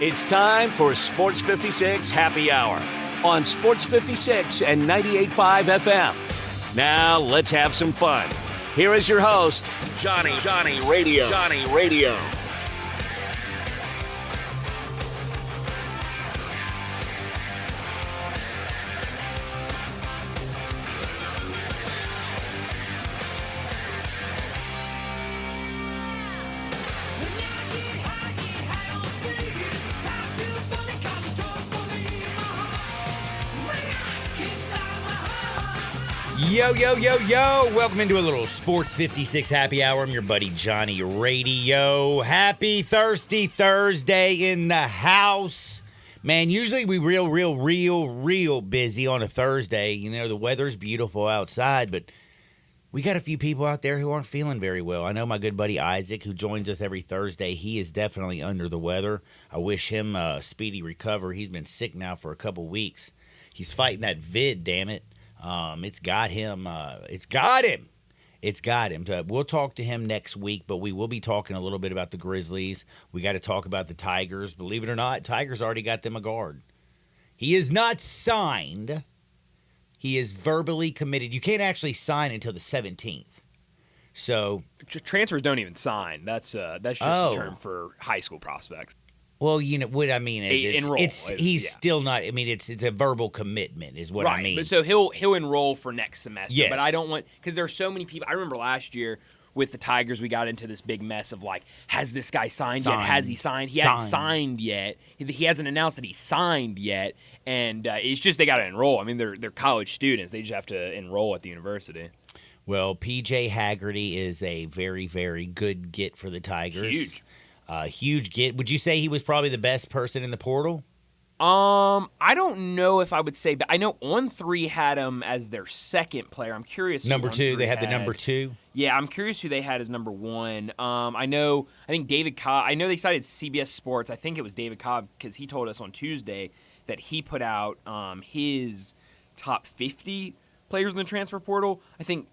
It's time for Sports 56 Happy Hour on Sports 56 and 98.5 FM. Now let's have some fun. Here is your host, Johnny Radio. Yo. Welcome into a little Sports 56 Happy Hour. I'm your buddy Johnny Radio. Happy Thirsty Thursday in the house. Man, usually we real busy on a Thursday. You know, the weather's beautiful outside, but we got a few people out there who aren't feeling very well. I know my good buddy Isaac, who joins us every Thursday, he is definitely under the weather. I wish him a speedy recovery. He's been sick now for a couple weeks. He's fighting that vid, damn it. It's got him. We'll talk to him next week, but we will be talking a little bit about the Grizzlies. We got to talk about the Tigers. Believe it or not, Tigers already got them a guard. He is not signed. He is verbally committed. You can't actually sign until the 17th. So transfers don't even sign. That's just a term for high school prospects. Well, you know what I mean is enroll. He's still not. I mean, it's a verbal commitment, is what I mean. But so he'll enroll for next semester. Yes. But I don't want, because there's so many people. I remember last year with the Tigers, we got into this big mess of like, has this guy signed yet? Has he signed? He hasn't signed yet. He hasn't announced that he signed yet, and it's just they got to enroll. I mean, they're college students. They just have to enroll at the university. Well, PJ Haggerty is a very, very good get for the Tigers. Huge get. Would you say he was probably the best person in the portal? I don't know if I would say, but I know On3 had him as their second player. I'm curious. Number two. They had the number two. Yeah, I'm curious who they had as number one. I think David Cobb. I know they cited CBS Sports. I think it was David Cobb because he told us on Tuesday that he put out his top 50 players in the transfer portal. I think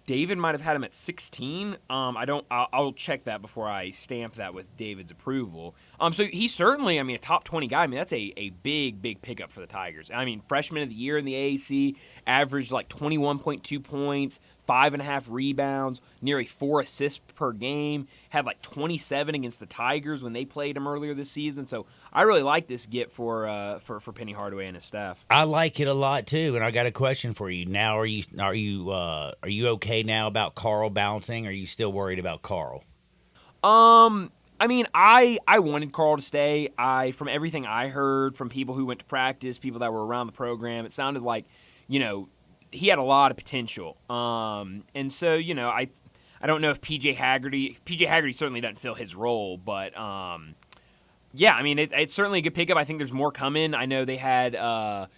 David might have had him at 16. I'll check that before I stamp that with David's approval. So he's certainly, a top 20 guy. I mean, that's a big pickup for the Tigers. I mean, freshman of the year in the AAC, averaged like 21.2 points, 5.5 rebounds, nearly 4 assists per game. Had like 27 against the Tigers when they played him earlier this season. So I really like this get for Penny Hardaway and his staff. I like it a lot too, and I got a question for you. Now, are you okay now about Carl bouncing? Or are you still worried about Carl? I mean, I wanted Carl to stay. From everything I heard from people who went to practice, people that were around the program, it sounded like, he had a lot of potential. And so, I don't know if PJ Haggerty certainly doesn't fill his role, but yeah, I mean, it's certainly a good pickup. I think there's more coming. I know they had a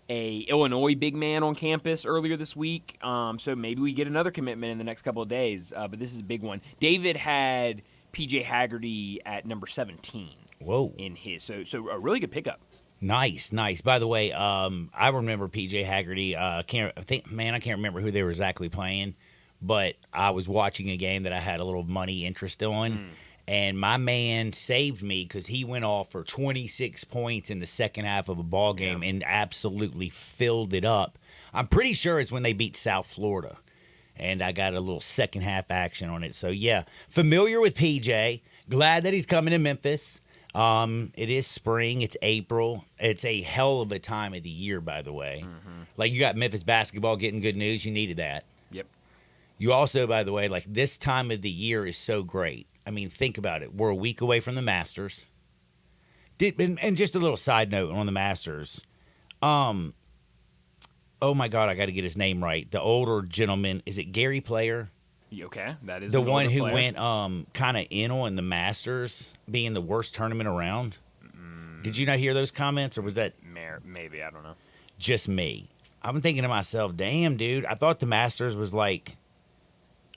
Illinois big man on campus earlier this week, so maybe we get another commitment in the next couple of days, but this is a big one. David had PJ Haggerty at number 17. Whoa. In his. So a really good pickup. Nice. By the way, I remember PJ Haggerty. I can't remember who they were exactly playing, but I was watching a game that I had a little money interest on, and my man saved me because he went off for 26 points in the second half of a ball game and absolutely filled it up. I'm pretty sure it's when they beat South Florida, and I got a little second half action on it. So yeah, familiar with PJ. Glad that he's coming to Memphis. It is spring. It's April. It's a hell of a time of the year, by the way. Mm-hmm. Like, you got Memphis basketball getting good news. You needed that. Yep. You also, by the way, like, this time of the year is so great. I mean, think about it. We're a week away from the Masters. And just a little side note on the Masters. Oh my God, I got to get his name right. The older gentleman, is it Gary Player? Okay, that is the one who went kind of in on the Masters being the worst tournament around. Did you not hear those comments, or was that maybe? I don't know. Just me. I'm thinking to myself, damn, dude. I thought the Masters was like,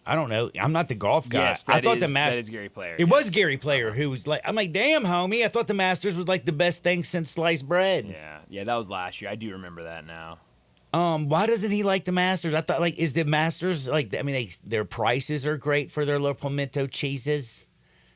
I don't know. I'm not the golf guy. Yes, I thought the Masters. That is Gary Player. It was Gary Player who was like, I'm like, damn, homie. I thought the Masters was like the best thing since sliced bread. Yeah, that was last year. I do remember that now. Why doesn't he like the Masters? I thought, like, is the Masters, like, I mean, their prices are great for their little pimento cheeses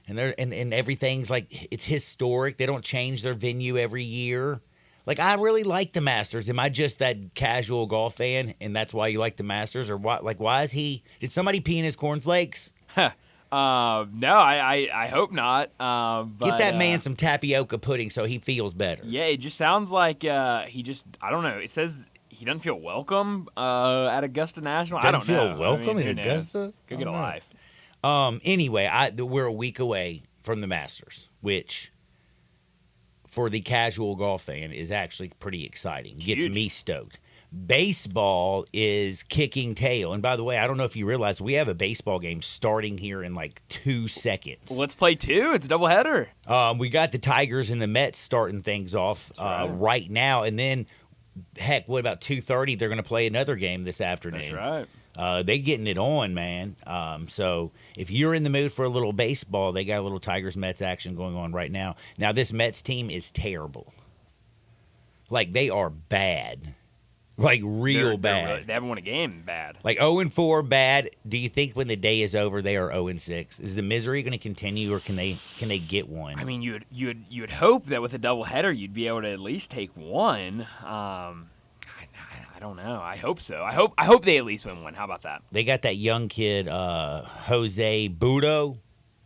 and everything's like it's historic. They don't change their venue every year. Like, I really like the Masters. Am I just that casual golf fan, and that's why you like the Masters, or what? Like, why is he? Did somebody pee in his cornflakes? No, I hope not. But, Get that man some tapioca pudding so he feels better. Yeah, it just sounds like he just, I don't know. It says he doesn't feel welcome at Augusta National. I don't feel know. welcome who in knows? Augusta? Go get a I don't know. life. Anyway, we're a week away from the Masters, which for the casual golf fan is actually pretty exciting. Gets Huge. me stoked. Baseball is kicking tail. And by the way, I don't know if you realize we have a baseball game starting here in like 2 seconds. Well, let's play 2. It's a doubleheader. We got the Tigers and the Mets starting things off right now. And then, heck, what about 2:30? They're going to play another game this afternoon. That's right. They getting it on, man. So if you're in the mood for a little baseball, they got a little Tigers-Mets action going on right now. Now, this Mets team is terrible. Like, they are bad. Like, real bad. They haven't won a game bad. Like, 0-4 bad. Do you think when the day is over, they are 0-6? Is the misery going to continue, or can they get one? I mean, you would hope that with a doubleheader, you'd be able to at least take one. I don't know. I hope so. I hope they at least win one. How about that? They got that young kid, Jose Budo,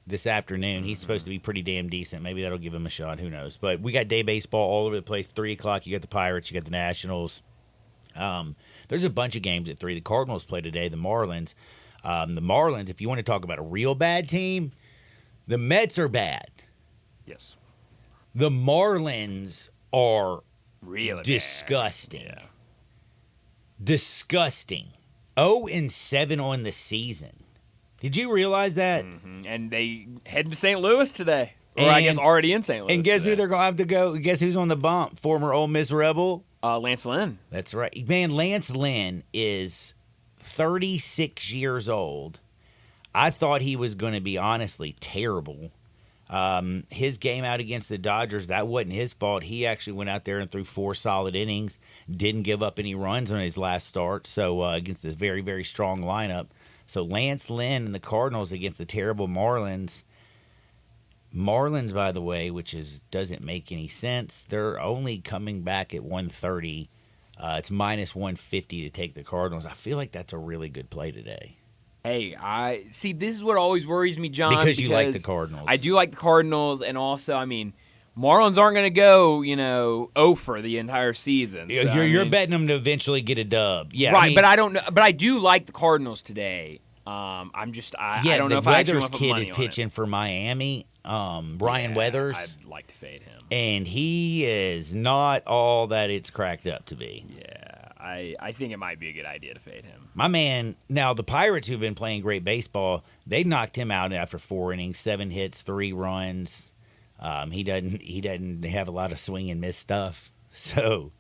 this afternoon. He's supposed to be pretty damn decent. Maybe that'll give him a shot. Who knows? But we got day baseball all over the place. 3 o'clock, you got the Pirates, you got the Nationals. There's a bunch of games at 3. The Cardinals play today. The Marlins. The Marlins, if you want to talk about a real bad team, the Mets are bad. Yes. The Marlins are Really disgusting. Bad. Yeah. Disgusting. 0-7 on the season. Did you realize that? Mm-hmm. And they head to St. Louis today. Or I guess already in St. Louis. And guess today. who they're going to have to go? Guess who's on the bump? Former Ole Miss Rebel. Lance Lynn. That's right. Man, Lance Lynn is 36 years old. I thought he was going to be honestly terrible. His game out against the Dodgers, that wasn't his fault. He actually went out there and threw 4 solid innings, didn't give up any runs on his last start, so against this very, very strong lineup. So Lance Lynn and the Cardinals against the terrible Marlins. Marlins, by the way, which doesn't make any sense, they're only coming back at 130. It's minus 150 to take the Cardinals. I feel like that's a really good play today. Hey, I see. This is what always worries me, John. Because you like the Cardinals. I do like the Cardinals, and also, I mean, Marlins aren't going to go, 0 for the entire season. So, You're betting them to eventually get a dub, yeah. Right, but I don't know. But I do like the Cardinals today. I don't know if I actually Weathers want to put kid money is on pitching for Miami. Brian Weathers. I'd like to fade him. And he is not all that it's cracked up to be. Yeah, I think it might be a good idea to fade him. My man, now the Pirates, who've been playing great baseball, they knocked him out after 4 innings, 7 hits, 3 runs. He doesn't have a lot of swing and miss stuff. So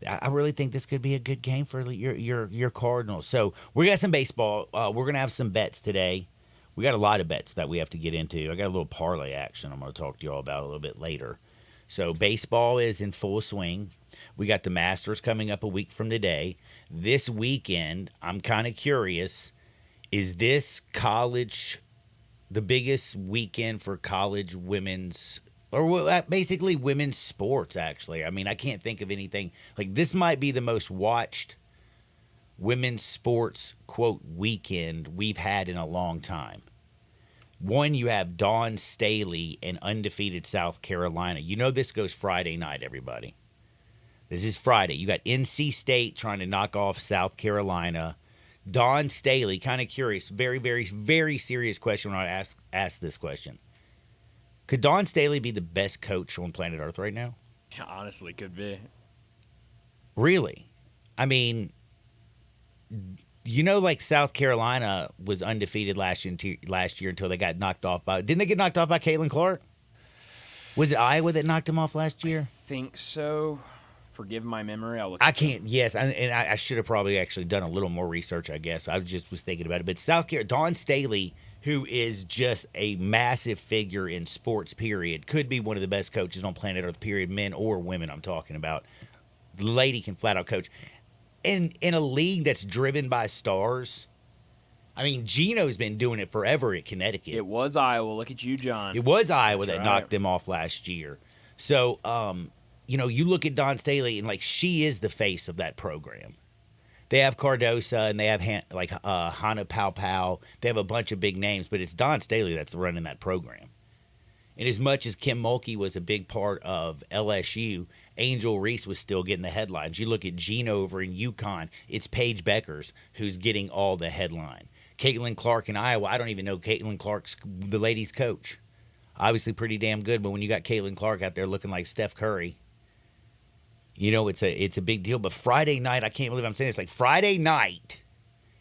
I really think this could be a good game for your Cardinals. So we got some baseball. We're gonna have some bets today. We got a lot of bets that we have to get into. I got a little parlay action I'm going to talk to y'all about a little bit later. So baseball is in full swing. We got the Masters coming up a week from today. This weekend, I'm kind of curious, is this college the biggest weekend for college women's, or basically women's sports, actually? I mean, I can't think of anything. Like, this might be the most watched women's sports, quote, weekend we've had in a long time. One, you have Dawn Staley and undefeated South Carolina. You know this goes Friday night, everybody. This is Friday. You got NC State trying to knock off South Carolina. Dawn Staley, kind of curious, very, very, very serious question when I ask this question. Could Dawn Staley be the best coach on planet Earth right now? Yeah, honestly, could be. Really? I mean, like South Carolina was undefeated last year until they got knocked off by. Didn't they get knocked off by Caitlin Clark? Was it Iowa that knocked them off last year? Think so. Forgive my memory. I'll look. I can't. Yes, I should have probably actually done a little more research. I guess I was thinking about it. But South Carolina, Dawn Staley, who is just a massive figure in sports. Period, could be one of the best coaches on planet Earth. Period, men or women. I'm talking about. The lady can flat out coach. In a league that's driven by stars, I mean, Gino's been doing it forever at Connecticut. It was Iowa. Look at you, John. It was Iowa That's that right. knocked them off last year. So, you look at Dawn Staley, and, like, she is the face of that program. They have Cardosa, and they have, Hannah Pau. They have a bunch of big names, but it's Dawn Staley that's running that program. And as much as Kim Mulkey was a big part of LSU, Angel Reese was still getting the headlines. You look at Gino over in UConn, it's Paige Beckers who's getting all the headline. Caitlin Clark in Iowa, I don't even know Caitlin Clark's the ladies' coach. Obviously pretty damn good, but when you got Caitlin Clark out there looking like Steph Curry, it's a big deal. But Friday night, I can't believe I'm saying this, like Friday night.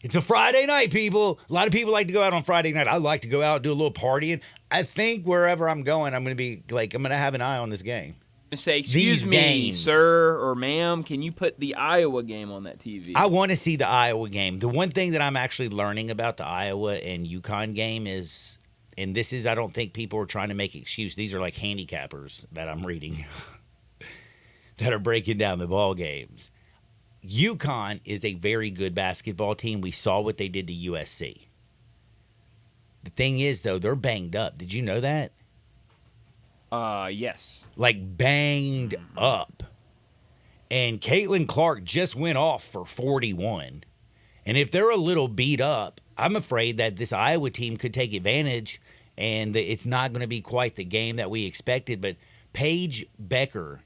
It's a Friday night, people. A lot of people like to go out on Friday night. I like to go out and do a little partying. I think wherever I'm going, I'm going to have an eye on this game. Say, excuse These me, games. sir or ma'am, can you put the Iowa game on that TV? I want to see the Iowa game. The one thing that I'm actually learning about the Iowa and UConn game is, and this is, I don't think people are trying to make excuse. These are like handicappers that I'm reading that are breaking down the ball games. UConn is a very good basketball team. We saw what they did to USC. The thing is, though, they're banged up. Did you know that? Yes. Like banged up. And Caitlin Clark just went off for 41. And if they're a little beat up, I'm afraid that this Iowa team could take advantage, and it's not going to be quite the game that we expected. But Paige Becker,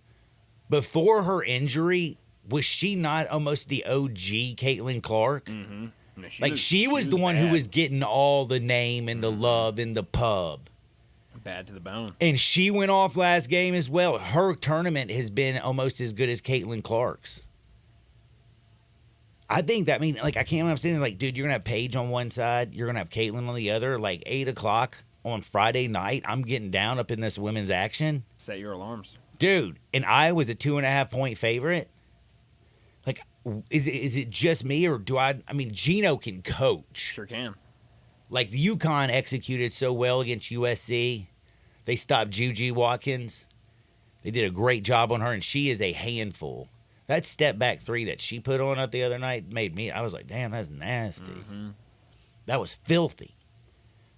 before her injury, was she not almost the OG Caitlin Clark? Mm-hmm. No, She was the one who bad. was getting all the name and the love in the pub. Bad to the bone. And she went off last game as well. Her tournament has been almost as good as Caitlin Clark's. I think that means, I can't understand, dude, you're going to have Paige on one side, you're going to have Caitlin on the other, 8 o'clock on Friday night. I'm getting down up in this women's action. Set your alarms. Dude, and Iowa's a 2.5-point favorite. Is it just me, or Gino can coach. Sure can. The UConn executed so well against USC. They stopped Juju Watkins. They did a great job on her, and she is a handful. That step back three that she put on up the other night I was like, damn, that's nasty. Mm-hmm. That was filthy.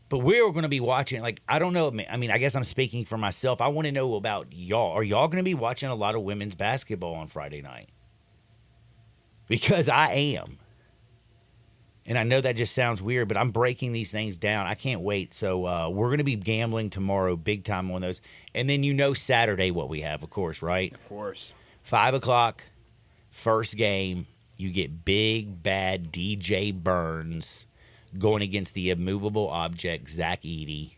But we're going to be watching, I don't know. I guess I'm speaking for myself. I want to know about y'all. Are y'all going to be watching a lot of women's basketball on Friday night? Because I am. And I know that just sounds weird, but I'm breaking these things down. I can't wait. So we're going to be gambling tomorrow big time on those. And then Saturday what we have, of course, right? Of course. 5 o'clock, first game. You get big, bad DJ Burns going against the immovable object, Zach Edey,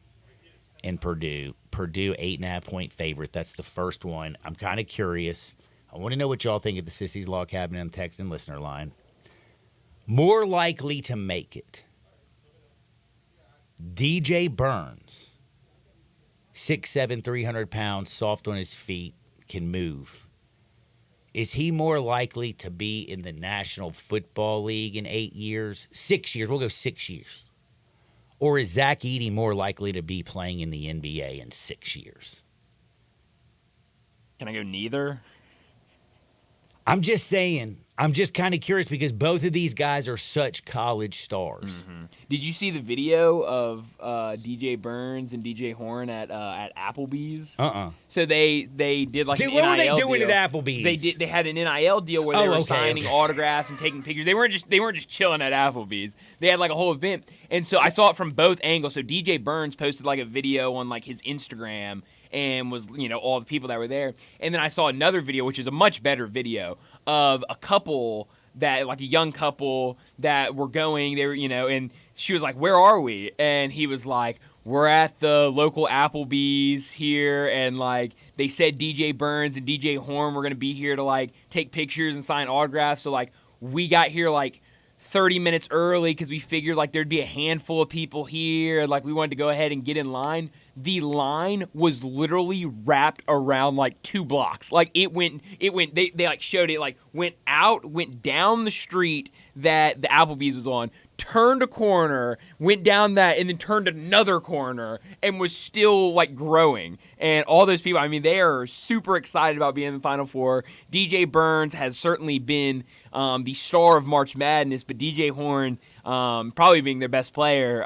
and Purdue. Purdue, 8.5-point favorite. That's the first one. I'm kind of curious. I want to know what y'all think of the Sissy's Law Cabinet and text and listener line. More likely to make it. DJ Burns, 6'7", 300 pounds, soft on his feet, can move. Is he more likely to be in the National Football League in 8 years? 6 years. We'll go 6 years. Or is Zach Edey more likely to be playing in the NBA in 6 years? Can I go neither? I'm just saying. I'm just kind of curious because both of these guys are such college stars. Mm-hmm. Did you see the video of DJ Burns and DJ Horn at Applebee's? So they did Dude, an what were they NIL doing deal. at Applebee's? They had an NIL deal where they were signing okay. autographs and taking pictures. They weren't just chilling at Applebee's. They had a whole event. And so I saw it from both angles. So DJ Burns posted a video on his Instagram and was all the people that were there. And then I saw another video, which is a much better video, of a couple that a young couple that were going. They were and she was like, "Where are we?" And he was like, "We're at the local Applebee's here," and they said DJ Burns and DJ Horn were gonna be here to take pictures and sign autographs. So we got here 30 minutes early because we figured there'd be a handful of people here. We wanted to go ahead and get in line. The line was literally wrapped around 2 blocks. They showed it went down the street that the Applebee's was on, turned a corner, went down that, and then turned another corner, and was still growing. And all those people, they are super excited about being in the Final Four. DJ Burns has certainly been the star of March Madness, but DJ Horn probably being their best player,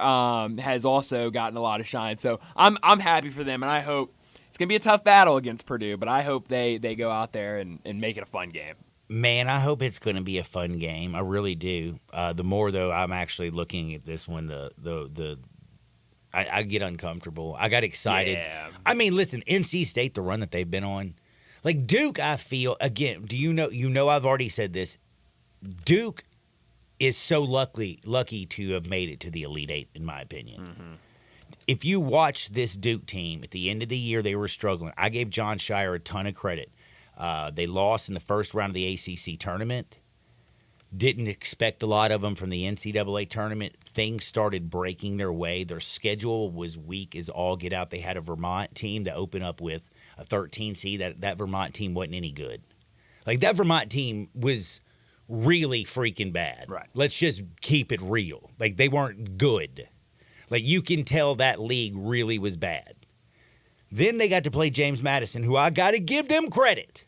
has also gotten a lot of shine. So I'm happy for them, and I hope it's going to be a tough battle against Purdue, but I hope they go out there and make it a fun game. Man, I hope it's going to be a fun game. I really do. The more, though, I'm actually looking at this one, I get uncomfortable. I got excited. Yeah. I mean, listen, NC State, the run that they've been on. Like Duke, I feel, again, do you know I've already said this. Duke is so lucky to have made it to the Elite Eight, in my opinion. Mm-hmm. If you watch this Duke team, at the end of the year, they were struggling. I gave John Shire a ton of credit. They lost in the first round of the ACC tournament. Didn't expect a lot of them from the NCAA tournament. Things started breaking their way. Their schedule was weak as all get out. They had a Vermont team to open up with a 13 seed. That Vermont team wasn't any good. Like, that Vermont team was really freaking bad. Right. Let's just keep it real. Like, they weren't good. Like, you can tell that league really was bad. Then they got to play James Madison, who I got to give them credit.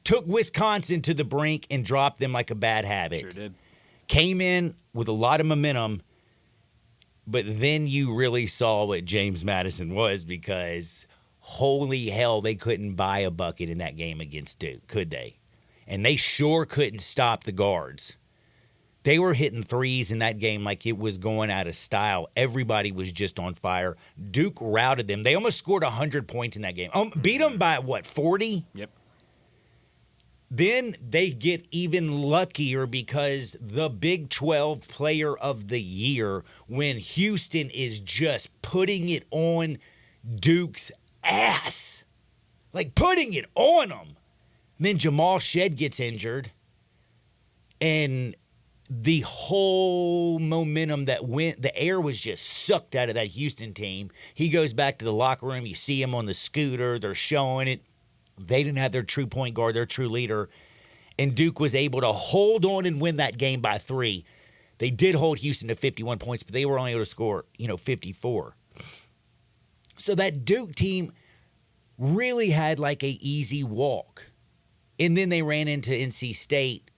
Took Wisconsin to the brink and dropped them like a bad habit. Sure did. Came in with a lot of momentum, but then you really saw what James Madison was, because holy hell, they couldn't buy a bucket in that game against Duke, could they? And they sure couldn't stop the guards. They were hitting threes in that game like it was going out of style. Everybody was just on fire. Duke routed them. They almost scored 100 points in that game. Beat them by, 40? Yep. Then they get even luckier because the Big 12 Player of the Year, when Houston is just putting it on Duke's ass. Like, putting it on them. Then Jamal Shead gets injured. And the whole momentum that went, the air was just sucked out of that Houston team. He goes back to the locker room. You see him on the scooter. They're showing it. They didn't have their true point guard, their true leader. And Duke was able to hold on and win that game by 3. They did hold Houston to 51 points, but they were only able to score, 54. So that Duke team really had like a easy walk. And then they ran into NC State,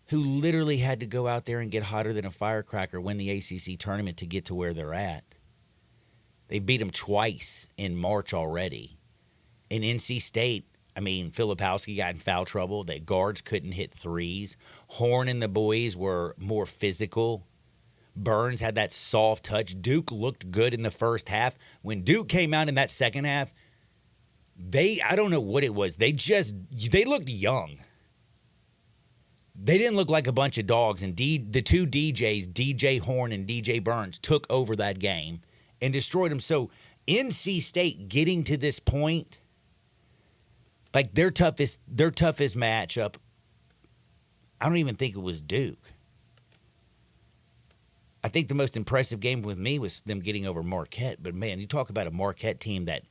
who literally had to go out there and get hotter than a firecracker, win the ACC tournament to get to where they're at. They beat them twice in March already. In NC State, Filipowski got in foul trouble. The guards couldn't hit threes. Horn and the boys were more physical. Burns had that soft touch. Duke looked good in the first half. When Duke came out in that second half, I don't know what it was. They looked young. They didn't look like a bunch of dogs. And the two DJs, DJ Horn and DJ Burns, took over that game and destroyed them. So NC State getting to this point, like their toughest matchup, I don't even think it was Duke. I think the most impressive game with me was them getting over Marquette. But, man, you talk about a Marquette team that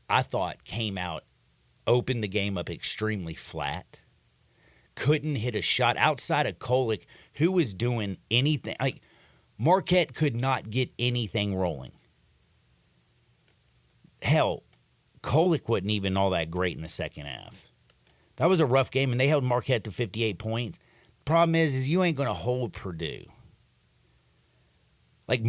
I thought came out, opened the game up extremely flat, couldn't hit a shot outside of Kolek, who was doing anything. Like, Marquette could not get anything rolling. Hell, Kolek wasn't even all that great in the second half. That was a rough game, and they held Marquette to 58 points. Problem is you ain't going to hold Purdue. Like,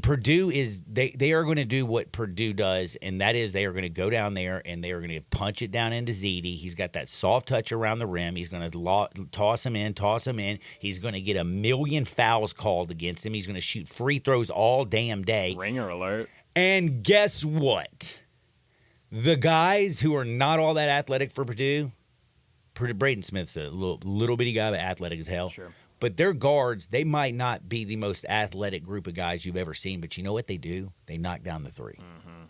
Purdue is they are going to do what Purdue does, and that is they are going to go down there and they are going to punch it down into Ziti. He's got that soft touch around the rim. He's going to toss him in. He's going to get a million fouls called against him. He's going to shoot free throws all damn day. Ringer alert. And guess what? The guys who are not all that athletic for Purdue, Braden Smith's a little bitty guy, but athletic as hell. Sure. But their guards, they might not be the most athletic group of guys you've ever seen, but you know what they do? They knock down the three. Mm-hmm.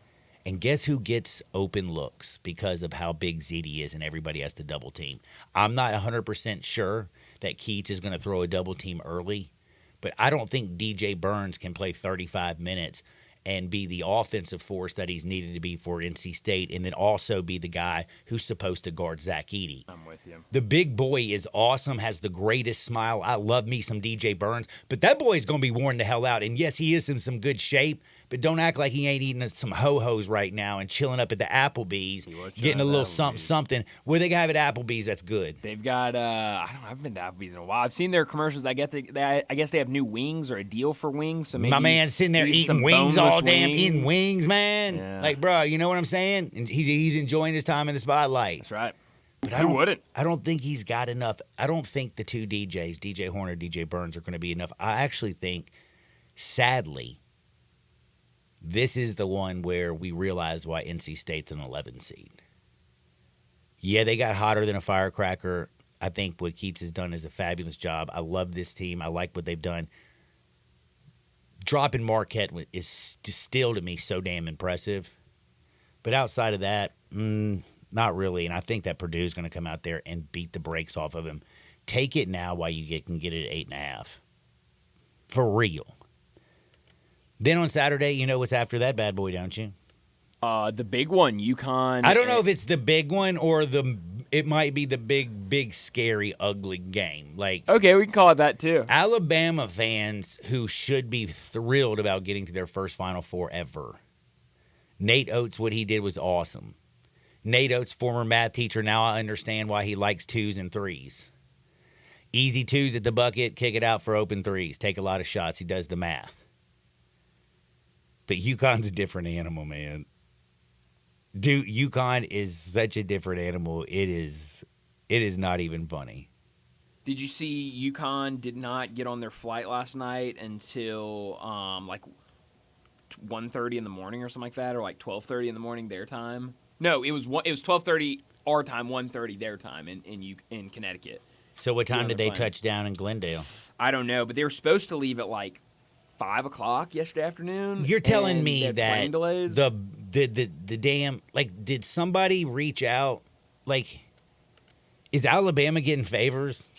And guess who gets open looks because of how big Ziti is and everybody has to double team? I'm not 100% sure that Keats is going to throw a double team early, but I don't think DJ Burns can play 35 minutes and be the offensive force that he's needed to be for NC State, and then also be the guy who's supposed to guard Zach Edey. I'm with you. The big boy is awesome, has the greatest smile. I love me some DJ Burns, but that boy is going to be worn the hell out. And yes, he is in some good shape, but don't act like he ain't eating some ho-hos right now and chilling up at the Applebee's, getting a little something. Where they have at Applebee's that's good. They've got I haven't been to Applebee's in a while. I've seen their commercials. I guess they have new wings or a deal for wings. So maybe my man's sitting there eat some eating wings boneless all damn, wings. eating wings, man. Yeah. Like, bro, you know what I'm saying? And he's enjoying his time in the spotlight. That's right. But Who wouldn't? I don't think he's got enough. I don't think the two DJs, DJ Horner, DJ Burns, are going to be enough. I actually think, sadly, this is the one where we realize why NC State's an 11 seed. Yeah, they got hotter than a firecracker. I think what Keats has done is a fabulous job. I love this team. I like what they've done. Dropping Marquette is still, to me, so damn impressive. But outside of that, not really. And I think that Purdue's going to come out there and beat the brakes off of him. Take it now while you can get it at 8.5. For real. Then on Saturday, you know what's after that bad boy, don't you? The big one, UConn. I don't know if it's the big one or it might be the big, scary, ugly game. Like, okay, we can call it that too. Alabama fans who should be thrilled about getting to their first Final Four ever. Nate Oates, what he did was awesome. Nate Oates, former math teacher, now I understand why he likes 2s and 3s. Easy 2s at the bucket, kick it out for open 3s. Take a lot of shots. He does the math. But UConn's a different animal, man. Dude, UConn is such a different animal. It is not even funny. Did you see UConn did not get on their flight last night until like 1:30 in the morning or something like that, or like 12:30 in the morning their time? No, it was 12:30 our time, 1:30 their time in Connecticut. So what time did they touch down in Glendale? I don't know, but they were supposed to leave at like 5 o'clock yesterday afternoon. You're telling and me they had that plane delays. the damn, like, did somebody reach out? Like, is Alabama getting favors?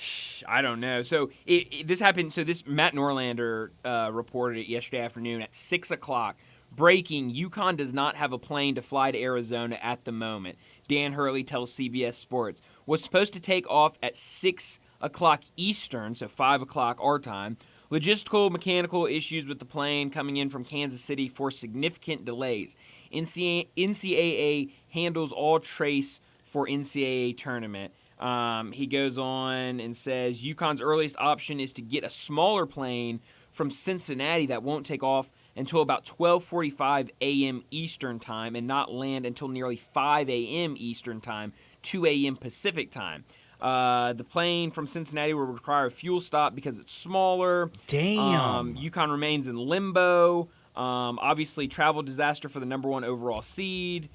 I don't know. So this happened. So this Matt Norlander reported it yesterday afternoon at 6 o'clock. Breaking: UConn does not have a plane to fly to Arizona at the moment. Dan Hurley tells CBS Sports. Was supposed to take off at 6 o'clock Eastern, so 5 o'clock our time. Logistical, mechanical issues with the plane coming in from Kansas City for significant delays. NCAA handles all trace for NCAA tournament. He goes on and says UConn's earliest option is to get a smaller plane from Cincinnati that won't take off until about 12:45 a.m. Eastern time and not land until nearly 5 a.m. Eastern time, 2 a.m. Pacific time. The plane from Cincinnati will require a fuel stop because it's smaller. Damn. UConn remains in limbo. Obviously, travel disaster for the number 1 overall seed.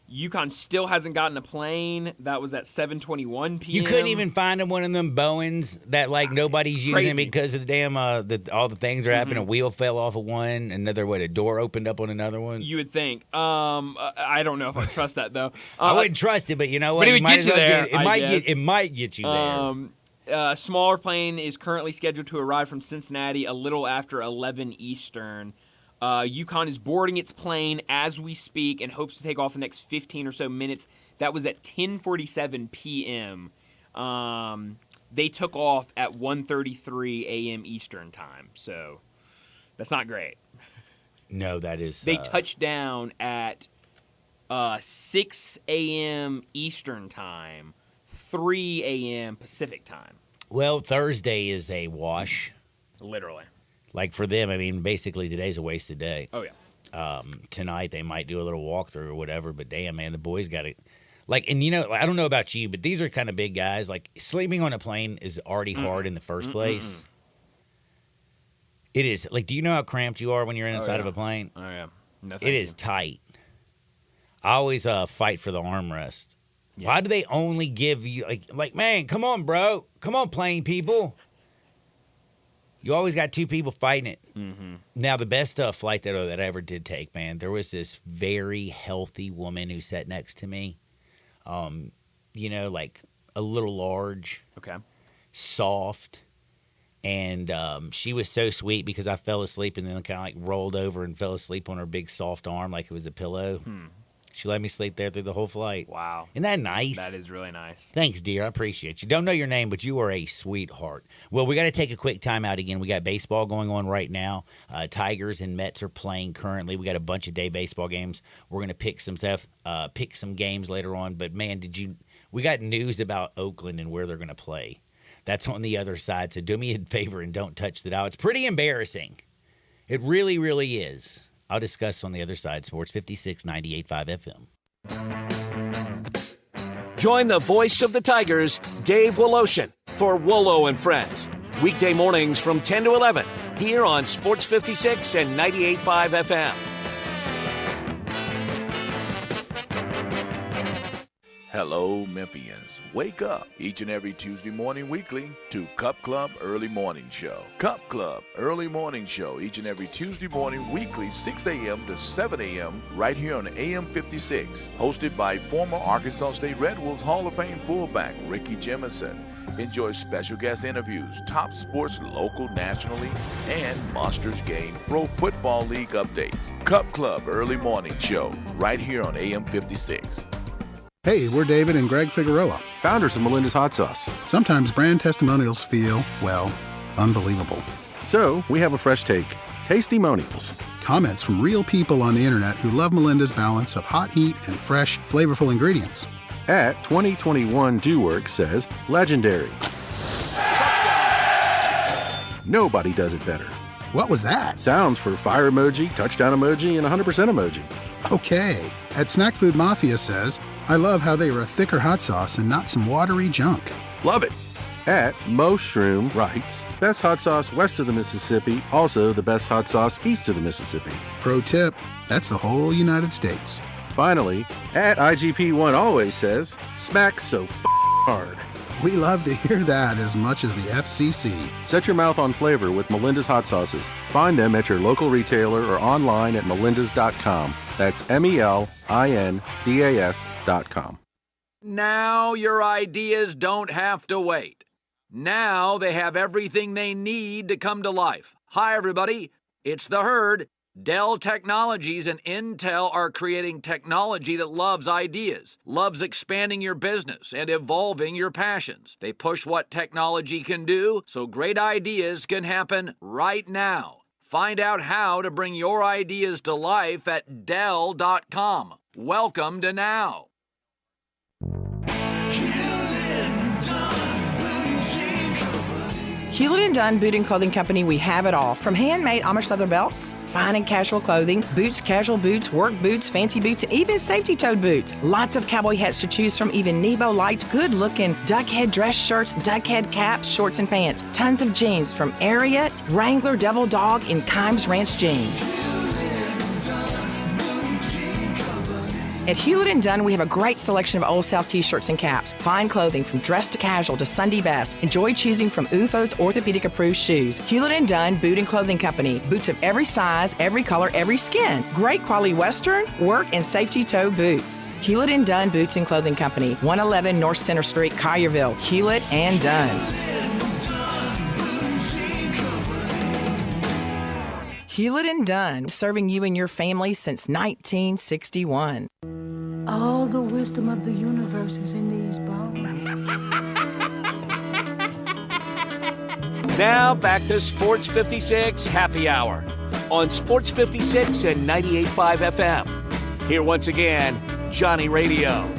UConn still hasn't gotten a plane. That was at 7:21 p.m. You couldn't even find one of them Boeings that, like, nobody's using Crazy. because of the damn all the things are happening. A wheel fell off of one. A door opened up on another one. You would think. I don't know if I trust that though. I wouldn't trust it, but you know what? But it would might get as you well there, it might get you there. A smaller plane is currently scheduled to arrive from Cincinnati a little after 11 Eastern. UConn is boarding its plane as we speak and hopes to take off the next 15 or so minutes. That was at 10:47 p.m. They took off at 1:33 a.m. Eastern time, so that's not great. No, that is. They touched down at 6 a.m. Eastern time, 3 a.m. Pacific time. Well, Thursday is a wash. Literally. Like, for them, I mean, basically today's a wasted day. Oh, yeah. Tonight they might do a little walkthrough or whatever, but damn, man, the boys got it. Like, and you know, I don't know about you, but these are kind of big guys. Like, sleeping on a plane is already hard in the first place. It is. Like, do you know how cramped you are when you're inside of a plane? Oh, yeah. No, It is tight. I always fight for the armrest. Yeah. Why do they only give you, like, man, come on, bro. Come on, plane people. You always got two people fighting it. Mm-hmm. Now, the best flight that I ever did take, man, there was this very healthy woman who sat next to me. You know, like a little large. Okay. Soft. And she was so sweet because I fell asleep and then kind of like rolled over and fell asleep on her big soft arm like it was a pillow. She let me sleep there through the whole flight. Wow. Isn't that nice? That is really nice. Thanks, dear. I appreciate you. Don't know your name, but you are a sweetheart. Well, we got to take a quick time out again. We got baseball going on right now. Tigers and Mets are playing currently. We got a bunch of day baseball games. We're going to pick some stuff, pick some games later on. But, man, we got news about Oakland and where they're going to play. That's on the other side, so do me a favor and don't touch the dial. It's pretty embarrassing. It really, really is. I'll discuss on the other side. Sports 56, 98.5 FM. Join the voice of the Tigers, Dave Woloshin, for Wolo and Friends. Weekday mornings from 10 to 11, here on Sports 56 and 98.5 FM. Hello, Memphians. Wake up each and every Tuesday morning weekly to Cup Club Early Morning Show. Cup Club Early Morning Show each and every Tuesday morning weekly 6 a.m. to 7 a.m. right here on AM 56. Hosted by former Arkansas State Red Wolves Hall of Fame fullback Ricky Jemison. Enjoy special guest interviews, top sports local, nationally, and Monsters Game Pro Football League updates. Cup Club Early Morning Show right here on AM 56. Hey, we're David and Greg Figueroa, founders of Melinda's Hot Sauce. Sometimes brand testimonials feel, well, unbelievable. So we have a fresh take, Tastemonials. Comments from real people on the internet who love Melinda's balance of hot heat and fresh, flavorful ingredients. At 2021 Do Work says, legendary. Touchdown! Nobody does it better. What was that? Sounds for fire emoji, touchdown emoji, and 100% emoji. Okay. At Snack Food Mafia says, I love how they were a thicker hot sauce and not some watery junk. Love it. At Moshroom writes, best hot sauce west of the Mississippi, also the best hot sauce east of the Mississippi. Pro tip, that's the whole United States. Finally, at IGP1 always says, smack so hard. We love to hear that as much as the FCC. Set your mouth on flavor with Melinda's Hot Sauces. Find them at your local retailer or online at melindas.com. That's MELINDAS.com. Now your ideas don't have to wait. Now they have everything they need to come to life. Hi, everybody. It's The Herd. Dell Technologies and Intel are creating technology that loves ideas, loves expanding your business and evolving your passions. They push what technology can do so great ideas can happen right now. Find out how to bring your ideas to life at Dell.com. Welcome to Now. Hewlett & Dunn Boot and Clothing Company, we have it all. From handmade Amish leather belts, fine and casual clothing, boots, casual boots, work boots, fancy boots, and even safety-toed boots. Lots of cowboy hats to choose from, even Nebo lights, good-looking duck head dress shirts, duck head caps, shorts, and pants. Tons of jeans from Ariat, Wrangler, Devil Dog, and Kimes Ranch jeans. At Hewlett & Dunn, we have a great selection of Old South t-shirts and caps. Fine clothing from dress to casual to Sunday best. Enjoy choosing from UFO's orthopedic-approved shoes. Hewlett & Dunn Boot and Clothing Company. Boots of every size, every color, every skin. Great quality Western, work, and safety toe boots. Hewlett & Dunn Boots and Clothing Company. 111 North Center Street, Collierville. Hewlett & Dunn. Hewlett & Dunn, serving you and your family since 1961. All the wisdom of the universe is in these bones. Now back to Sports 56 Happy Hour on Sports 56 and 98.5 FM. Here once again, Johnny Radio.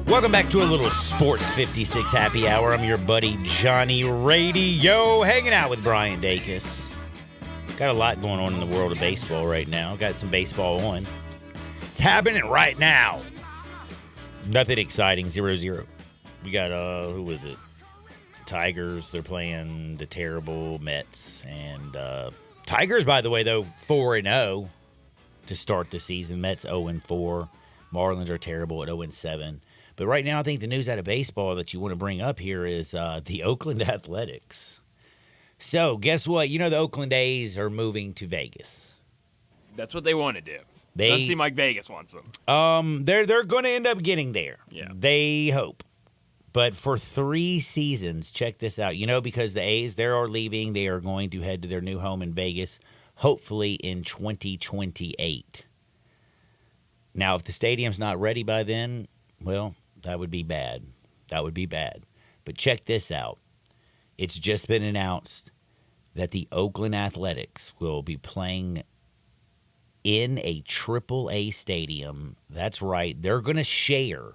Welcome back to a little Sports 56 Happy Hour. I'm your buddy Johnny Radio, hanging out with Brian Dacus. Got a lot going on in the world of baseball right now. Got some baseball on. It's happening right now. Nothing exciting, 0-0. We got, who was it? Tigers, they're playing the terrible Mets. And Tigers, by the way, though, 4-0 to start the season. Mets 0-4. Marlins are terrible at 0-7. But right now, I think the news out of baseball that you want to bring up here is the Oakland Athletics. So, guess what? You know the Oakland A's are moving to Vegas. That's what they want to do. They Doesn't seem like Vegas wants them. They're going to end up getting there. Yeah. They hope. But for 3 seasons, check this out. Because the A's, they are leaving. They are going to head to their new home in Vegas, hopefully in 2028. Now, if the stadium's not ready by then, well, that would be bad. That would be bad. But check this out. It's just been announced that the Oakland Athletics will be playing in a AAA stadium. That's right. They're going to share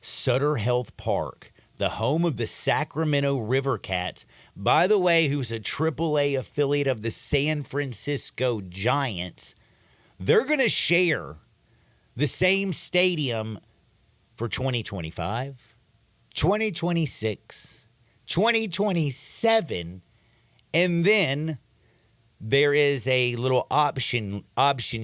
Sutter Health Park, the home of the Sacramento River Cats, by the way, who's a AAA affiliate of the San Francisco Giants. They're going to share the same stadium for 2025, 2026, 2027, and then there is a little option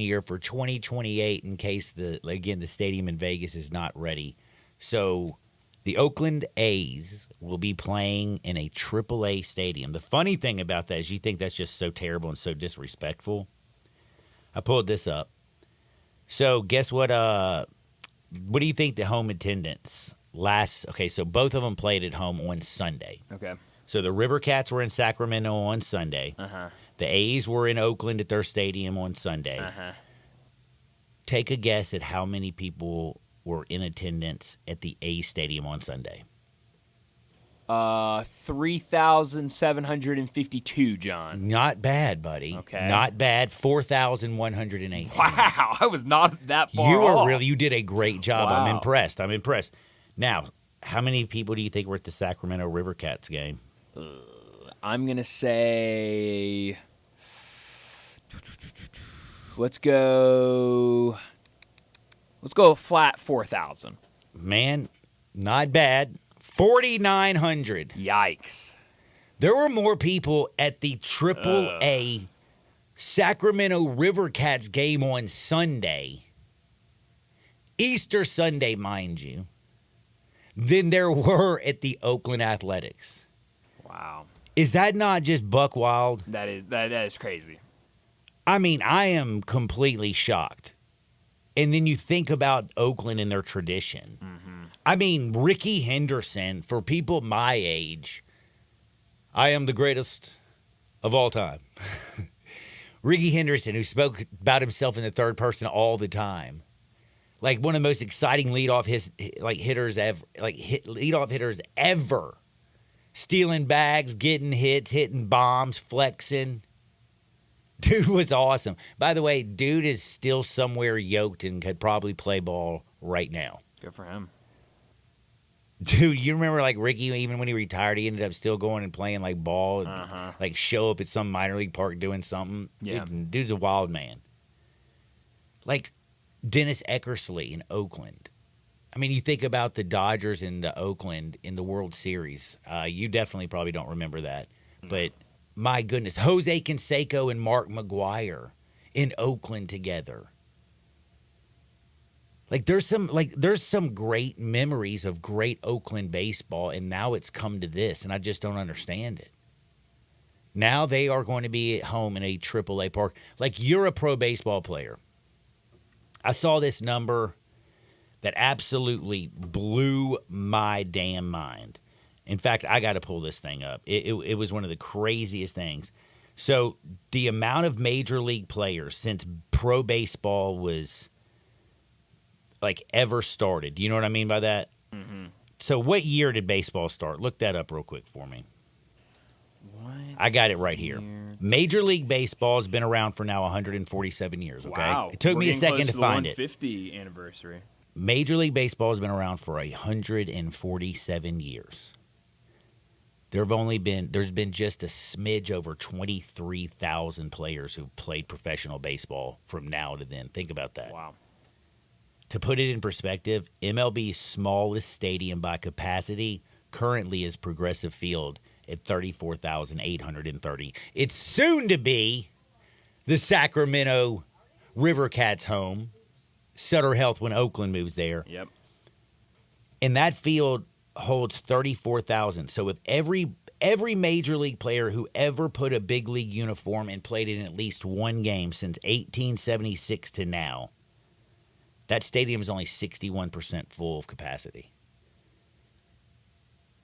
year for 2028 in case the stadium in Vegas is not ready. So the Oakland A's will be playing in a AAA stadium. The funny thing about that is you think that's just so terrible and so disrespectful. I pulled this up. So guess what? What do you think the home attendance Okay, so both of them played at home on Sunday. Okay. So the River Cats were in Sacramento on Sunday. Uh-huh. The A's were in Oakland at their stadium on Sunday. Uh-huh. Take a guess at how many people were in attendance at the A's stadium on Sunday. 3,752, John. Not bad, buddy. Okay. Not bad. 4,118. Wow, I was not that far off. You did a great job. Wow. I'm impressed. Now, how many people do you think were at the Sacramento River Cats game? I'm going to say, let's go flat 4,000. Man, not bad. 4,900. Yikes. There were more people at the AAA Sacramento River Cats game on Sunday, Easter Sunday, mind you, than there were at the Oakland Athletics. Wow. Is that not just buck wild? That is crazy. I mean, I am completely shocked. And then you think about Oakland and their tradition. Mm-hmm. I mean, Ricky Henderson, for people my age, I am the greatest of all time. Ricky Henderson, who spoke about himself in the third person all the time. Like one of the most exciting leadoff hitters ever. Stealing bags, getting hits, hitting bombs, flexing. Dude was awesome. By the way, dude is still somewhere yoked and could probably play ball right now. Good for him. Dude, you remember like Ricky, even when he retired, he ended up still going and playing like ball, like show up at some minor league park doing something. Yeah. Dude's a wild man. Like Dennis Eckersley in Oakland. I mean, you think about the Dodgers and the Oakland in the World Series. You definitely probably don't remember that. But my goodness, Jose Canseco and Mark McGwire in Oakland together. There's some great memories of great Oakland baseball, and now it's come to this, and I just don't understand it. Now they are going to be at home in a AAA park. Like, you're a pro baseball player. I saw this number that absolutely blew my damn mind. In fact, I got to pull this thing up. It was one of the craziest things. So the amount of major league players since pro baseball was ever started. Do you know what I mean by that? Mm-hmm. So what year did baseball start? Look that up real quick for me. What? I got it right here. Major League Baseball has been around for now 147 years, okay? Wow. It took me a second to find it. 150 anniversary. Major League Baseball has been around for 147 years. There's been just a smidge over 23,000 players who've played professional baseball from now to then. Think about that. Wow. To put it in perspective, MLB's smallest stadium by capacity currently is Progressive Field at 34,830. It's soon to be the Sacramento River Cats home, Sutter Health when Oakland moves there. Yep. And that field holds 34,000. So if every every major league player who ever put a big league uniform and played in at least one game since 1876 to now, that stadium is only 61% full of capacity.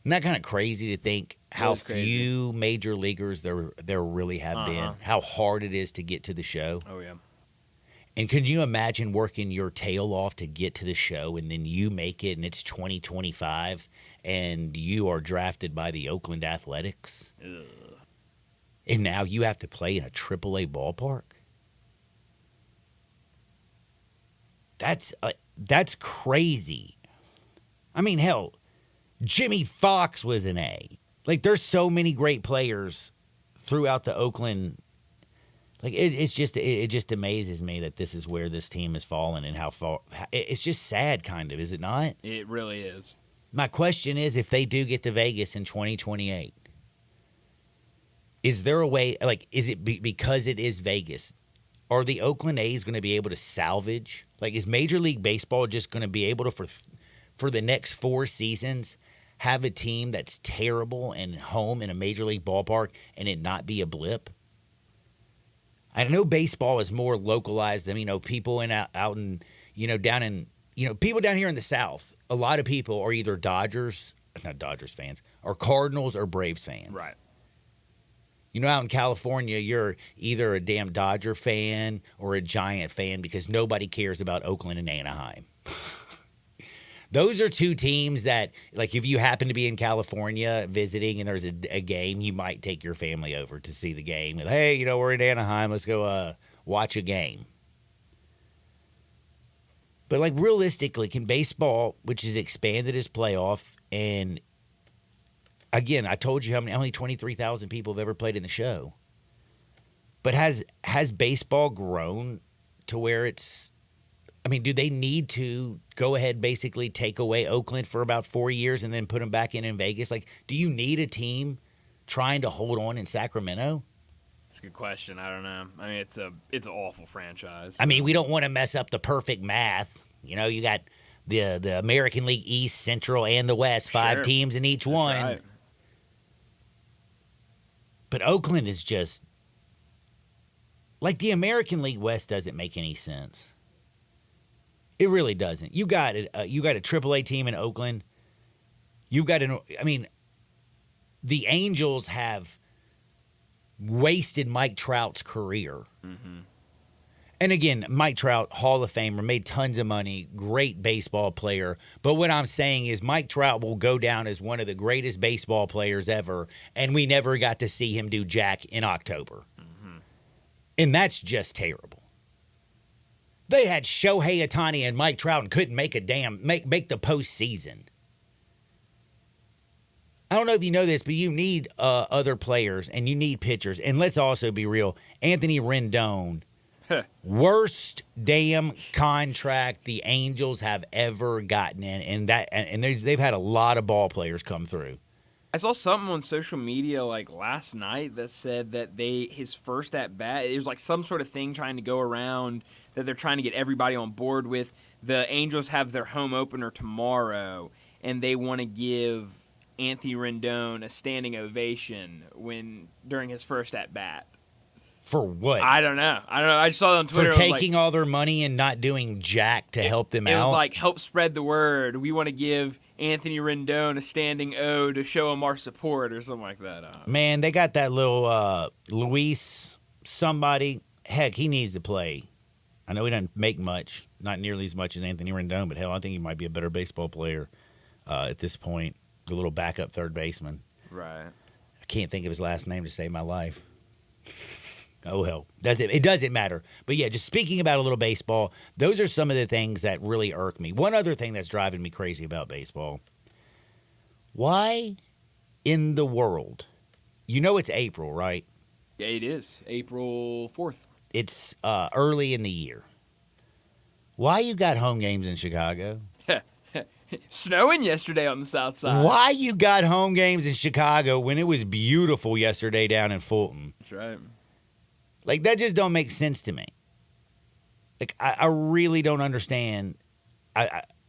Isn't that kind of crazy to think how few major leaguers there really have been, how hard it is to get to the show? Oh, yeah. And could you imagine working your tail off to get to the show and then you make it and it's 2025 and you are drafted by the Oakland Athletics? Ugh. And now you have to play in a AAA ballpark? That's crazy. I mean, hell, Jimmy Fox was an A. Like, there's so many great players throughout the Oakland. Like, it just amazes me that this is where this team has fallen and how far. It's just sad, kind of, is it not? It really is. My question is, if they do get to Vegas in 2028, is there a way, like, is it because it is Vegas, are the Oakland A's going to be able to salvage? Like, is Major League Baseball just going to be able to, for the next 4 seasons, have a team that's terrible and home in a Major League ballpark and it not be a blip? I know baseball is more localized than, people out in, down in, people down here in the South. A lot of people are either not Dodgers fans, or Cardinals or Braves fans. Right. Out in California, you're either a damn Dodger fan or a Giant fan because nobody cares about Oakland and Anaheim. Those are 2 teams that, like, if you happen to be in California visiting and there's a game, you might take your family over to see the game. Hey, we're in Anaheim. Let's go watch a game. But, like, realistically, can baseball, which is expanded as playoff, and, again, I told you how many 23,000 people have ever played in the show. But has baseball grown to where it's, do they need to go ahead, basically take away Oakland for about 4 years and then put them back in Vegas? Like, do you need a team trying to hold on in Sacramento? That's a good question. I don't know. It's an awful franchise. We don't want to mess up the perfect math. You got the American League East, Central, and the West, 5 teams in each one. That's right. But Oakland is just, like, the American League West doesn't make any sense. It really doesn't. You got a AAA team in Oakland. You've got the Angels have wasted Mike Trout's career. Mm-hmm. And again, Mike Trout, Hall of Famer, made tons of money, great baseball player. But what I'm saying is Mike Trout will go down as one of the greatest baseball players ever, and we never got to see him do jack in October. Mm-hmm. And that's just terrible. They had Shohei Ohtani and Mike Trout and couldn't make make the postseason. I don't know if you know this, but you need other players and you need pitchers. And let's also be real, Anthony Rendon, worst damn contract the Angels have ever gotten in, and they've had a lot of ball players come through. I saw something on social media like last night that said that his first at bat, it was like some sort of thing trying to go around that they're trying to get everybody on board with. The Angels have their home opener tomorrow, and they want to give Anthony Rendon a standing ovation during his first at bat. For what? I don't know. I just saw it on Twitter. For taking all their money and not doing jack to help them out? It was like, help spread the word. We want to give Anthony Rendon a standing O to show him our support or something like that. Man, they got that little Luis somebody. Heck, he needs to play. I know he doesn't make much, not nearly as much as Anthony Rendon, but hell, I think he might be a better baseball player at this point. The little backup third baseman. Right. I can't think of his last name to save my life. Oh, hell. It doesn't matter. But, yeah, just speaking about a little baseball, those are some of the things that really irk me. One other thing that's driving me crazy about baseball. Why in the world? It's April, right? Yeah, it is. April 4th. It's early in the year. Why you got home games in Chicago? Snowing yesterday on the south side. Why you got home games in Chicago when it was beautiful yesterday down in Fulton? That's right. Like, that just don't make sense to me. Like, I really don't understand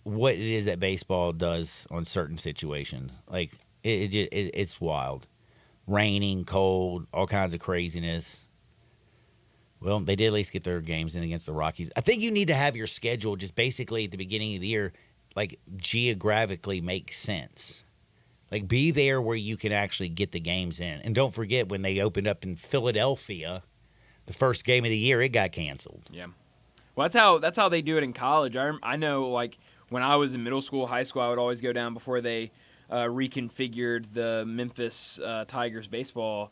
what it is that baseball does on certain situations. Like, it's wild. raining, cold, all kinds of craziness. Well, they did at least get their games in against the Rockies. I think you need to have your schedule just basically at the beginning of the year, like geographically make sense. Like be there where you can actually get the games in. And don't forget when they opened up in Philadelphia, the first game of the year, it got canceled. Yeah. Well, that's how they do it in college. I know, like, when I was in middle school, high school, I would always go down before they reconfigured the Memphis Tigers baseball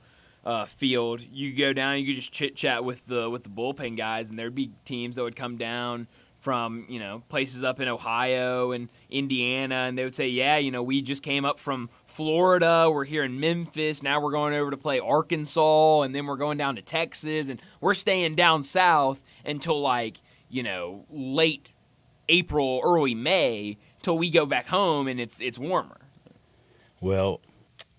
field. You go down, you could just chit chat with the bullpen guys, and there'd be teams that would come down from places up in Ohio and Indiana, and they would say, yeah, we just came up from Florida, we're here in Memphis, now we're going over to play Arkansas, and then we're going down to Texas, and we're staying down south until late April, early May, till we go back home and it's warmer. Well,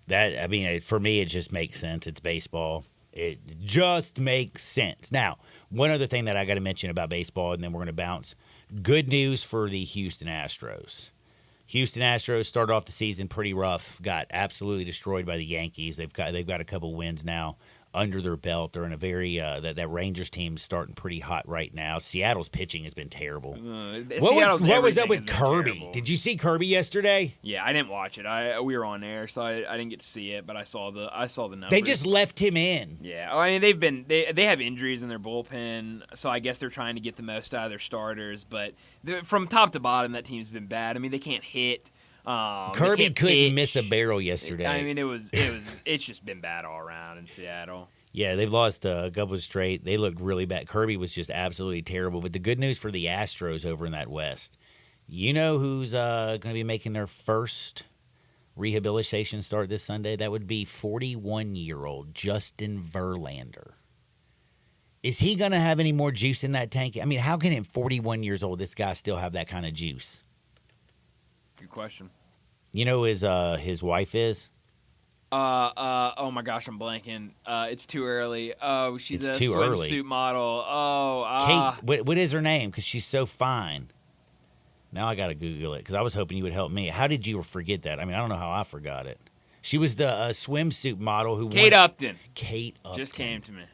for me, it just makes sense. It's baseball. It just makes sense. Now, one other thing that I got to mention about baseball, and then we're going to bounce. Good news for the Houston Astros. Houston Astros started off the season pretty rough, got absolutely destroyed by the Yankees. They've got a couple wins now under their belt. They're in a very that Rangers team's starting pretty hot right now. Seattle's pitching has been terrible. What was up with Kirby? Terrible. Did you see Kirby yesterday? Yeah, I didn't watch it. We were on air, so I didn't get to see it, but I saw the numbers. They just left him in. Yeah, I mean they have injuries in their bullpen, so I guess they're trying to get the most out of their starters. But from top to bottom, that team's been bad. I mean, they can't hit. Kirby couldn't miss a barrel yesterday. I mean, it's just been bad all around in Seattle. Yeah, they've lost a couple straight. They looked really bad. Kirby was just absolutely terrible. But the good news for the Astros over in that West, you know who's going to be making their first rehabilitation start this Sunday? That would be 41-year-old Justin Verlander. Is he going to have any more juice in that tank? I mean, how can at 41 years old this guy still have that kind of juice? Good question. You know who his wife is? Oh my gosh, I'm blanking. It's too early. Oh, she's a swimsuit model. Kate, what is her name? Because she's so fine. Now I got to Google it because I was hoping you would help me. How did you forget that? I mean, I don't know how I forgot it. She was the swimsuit model who Kate Upton. Kate Upton. Just came to me.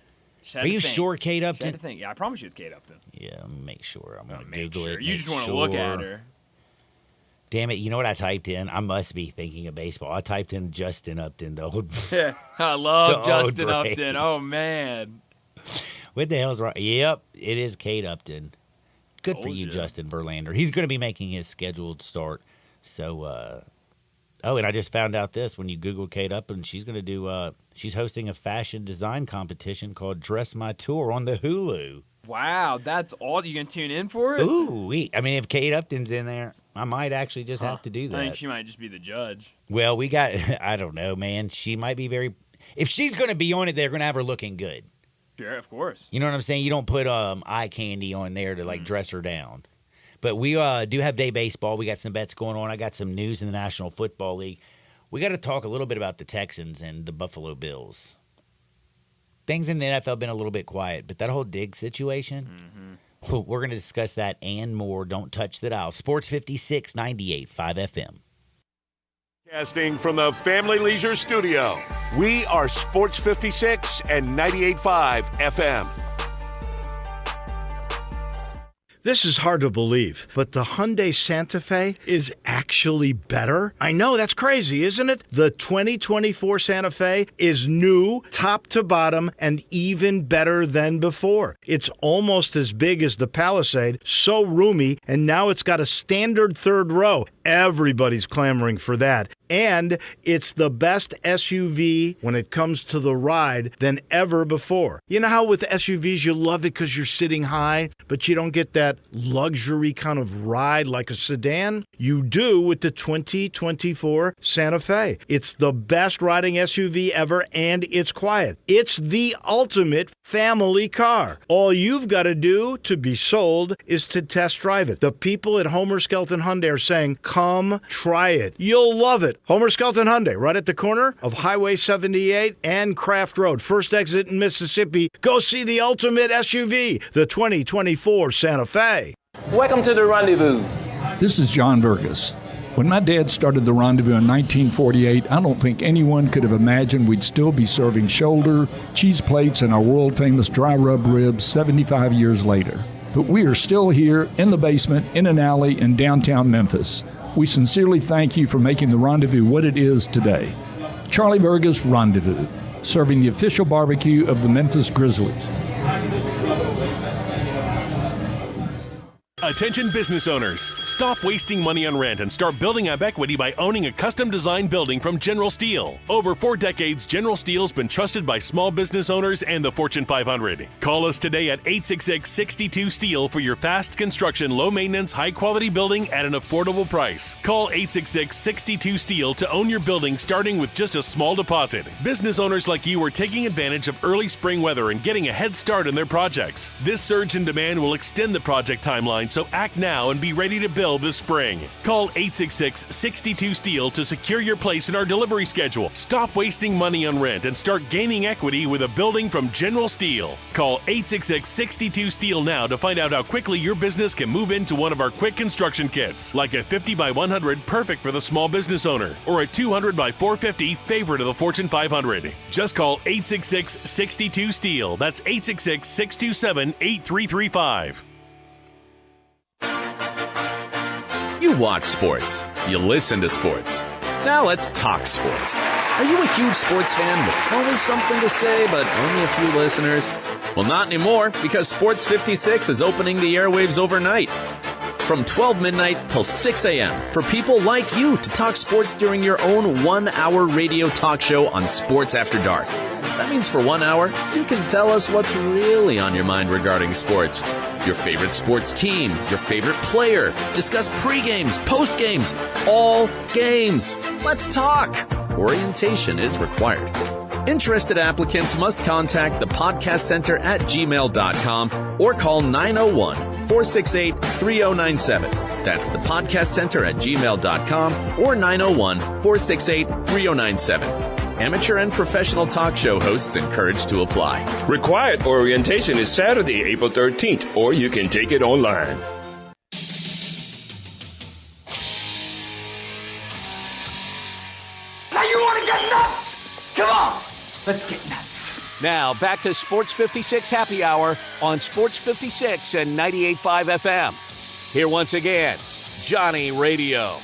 Are you sure Kate Upton? She had to think. Yeah, I promise you it's Kate Upton. Yeah, make sure. I'm going to Google it. You just want to look at her. Damn it, you know what I typed in? I must be thinking of baseball. I typed in Justin Upton, the old Yeah, I love Justin Upton. Oh, man. What the hell's wrong? Yep, it is Kate Upton. Good for you, Justin Verlander. He's going to be making his scheduled start. So, and I just found out this. When you Google Kate Upton, she's going to do, she's hosting a fashion design competition called Dress My Tour on the Hulu. Wow, that's all? You going to tune in for it? Ooh, I mean, if Kate Upton's in there, I might actually just have to do that. I think she might just be the judge. Well, we got, I don't know, man. She might be if she's going to be on it, they're going to have her looking good. Sure, of course. You know what I'm saying? You don't put eye candy on there to, dress her down. But we do have day baseball. We got some bets going on. I got some news in the National Football League. We got to talk a little bit about the Texans and the Buffalo Bills. Things in the NFL have been a little bit quiet, but that whole Diggs situation, we're going to discuss that and more. Don't touch the dial. Sports 56, 98.5 FM. Casting from the Family Leisure Studio, we are Sports 56 and 98.5 FM. This is hard to believe, but the Hyundai Santa Fe is actually better? I know, that's crazy, isn't it? The 2024 Santa Fe is new, top to bottom, and even better than before. It's almost as big as the Palisade, so roomy, and now it's got a standard third row. Everybody's clamoring for that. And it's the best SUV when it comes to the ride than ever before. You know how with SUVs you love it because you're sitting high, but you don't get that luxury kind of ride like a sedan? You do with the 2024 Santa Fe. It's the best riding SUV ever, and it's quiet. It's the ultimate family car. All you've got to do to be sold is to test drive it. The people at Homer Skelton Hyundai are saying, come try it. You'll love it. Homer Skelton Hyundai, right at the corner of Highway 78 and Craft Road. First exit in Mississippi. Go see the ultimate SUV, the 2024 Santa Fe. Welcome to the Rendezvous. This is John Vergas. When my dad started the Rendezvous in 1948, I don't think anyone could have imagined we'd still be serving shoulder, cheese plates, and our world-famous dry rub ribs 75 years later. But we are still here in the basement, in an alley in downtown Memphis. We sincerely thank you for making the Rendezvous what it is today. Charlie Burgess Rendezvous, serving the official barbecue of the Memphis Grizzlies. Attention business owners, stop wasting money on rent and start building up equity by owning a custom-designed building from General Steel. Over 4 decades, General Steel's been trusted by small business owners and the Fortune 500. Call us today at 866-62-STEEL for your fast construction, low-maintenance, high-quality building at an affordable price. Call 866-62-STEEL to own your building starting with just a small deposit. Business owners like you are taking advantage of early spring weather and getting a head start in their projects. This surge in demand will extend the project timeline, so act now and be ready to build this spring. Call 866-62-STEEL to secure your place in our delivery schedule. Stop wasting money on rent and start gaining equity with a building from General Steel. Call 866-62-STEEL now to find out how quickly your business can move into one of our quick construction kits, like a 50 by 100 perfect for the small business owner, or a 200 by 450 favorite of the Fortune 500. Just call 866-62-STEEL. That's 866-627-8335. You watch sports. You listen to sports. Now let's talk sports. Are you a huge sports fan with always something to say but only a few listeners? Well, not anymore, because Sports 56 is opening the airwaves overnight. From 12 midnight till 6 a.m. for people like you to talk sports during your own 1-hour radio talk show on Sports After Dark. That means for 1 hour, you can tell us what's really on your mind regarding sports. Your favorite sports team, your favorite player, discuss pre-games, post-games, all games. Let's talk. Orientation is required. Interested applicants must contact the podcast center at gmail.com or call 901-468-3097. That's the podcast center at gmail.com or 901-468-3097. Amateur and professional talk show hosts encouraged to apply. Required orientation is Saturday, April 13th, or you can take it online. Now you want to get nuts? Come on, let's get nuts. Now back to Sports 56 Happy Hour on Sports 56 and 98.5 FM. Here once again, Johnny Radio.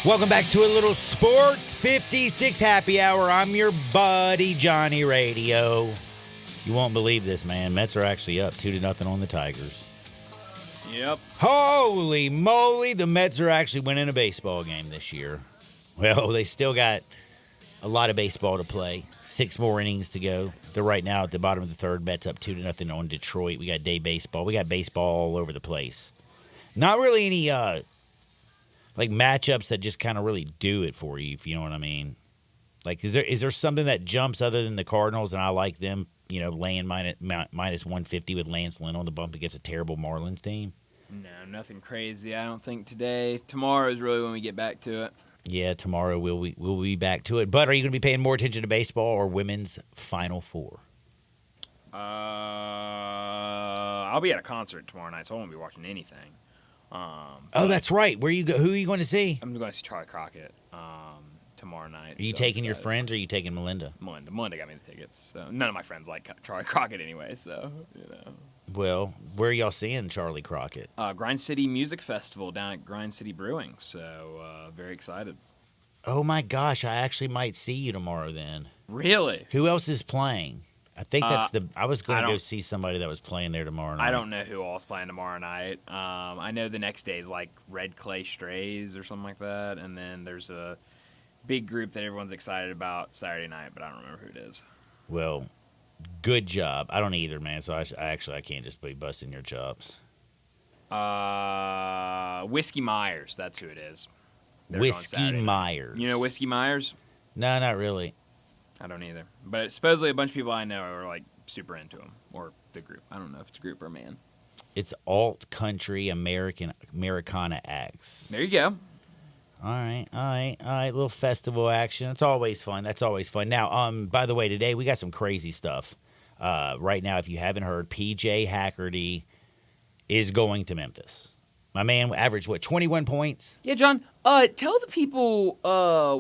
Welcome back to a little Sports 56 Happy Hour. I'm your buddy, Johnny Radio. You won't believe this, man. Mets are actually up 2-0 on the Tigers. Yep. Holy moly, the Mets are actually winning a baseball game this year. Well, they still got a lot of baseball to play. 6 more innings to go. They're right now at the bottom of the third. Mets up 2-0 on Detroit. We got day baseball. We got baseball all over the place. Not really any like matchups that just kind of really do it for you, if you know what I mean. Like, is there something that jumps other than the Cardinals, and I like them, you know, laying minus 150 with Lance Lynn on the bump against a terrible Marlins team? No, nothing crazy. I don't think today. Tomorrow is really when we get back to it. Yeah, tomorrow we'll be back to it. But are you going to be paying more attention to baseball or women's Final Four? I'll be at a concert tomorrow night, so I won't be watching anything. Oh, that's right. Where you go? Who are you going to see? I'm going to see Charlie Crockett tomorrow night. Are you taking your friends or are you taking Melinda? Melinda got me the tickets. So none of my friends like Charlie Crockett anyway, so, you know. Well, where are y'all seeing Charlie Crockett? Grind City Music Festival down at Grind City Brewing, so very excited. Oh, my gosh. I actually might see you tomorrow then. Really? Who else is playing? I think that's I was going to go see somebody that was playing there tomorrow night. I don't know who all's playing tomorrow night. I know the next day is like Red Clay Strays or something like that, and then there's a big group that everyone's excited about Saturday night, but I don't remember who it is. Well, good job. I don't either, man. So I can't just be busting your chops. Whiskey Myers, that's who it is. Whiskey Myers. You know Whiskey Myers? No, not really. I don't either. But supposedly a bunch of people I know are like super into him, or the group. I don't know if it's a group or a man. It's alt country Americana acts. There you go. All right. Little festival action. It's always fun. Now, by the way, today we got some crazy stuff. Right now, if you haven't heard, PJ Hackerty is going to Memphis. My man averaged, 21 points? Yeah, John, tell the people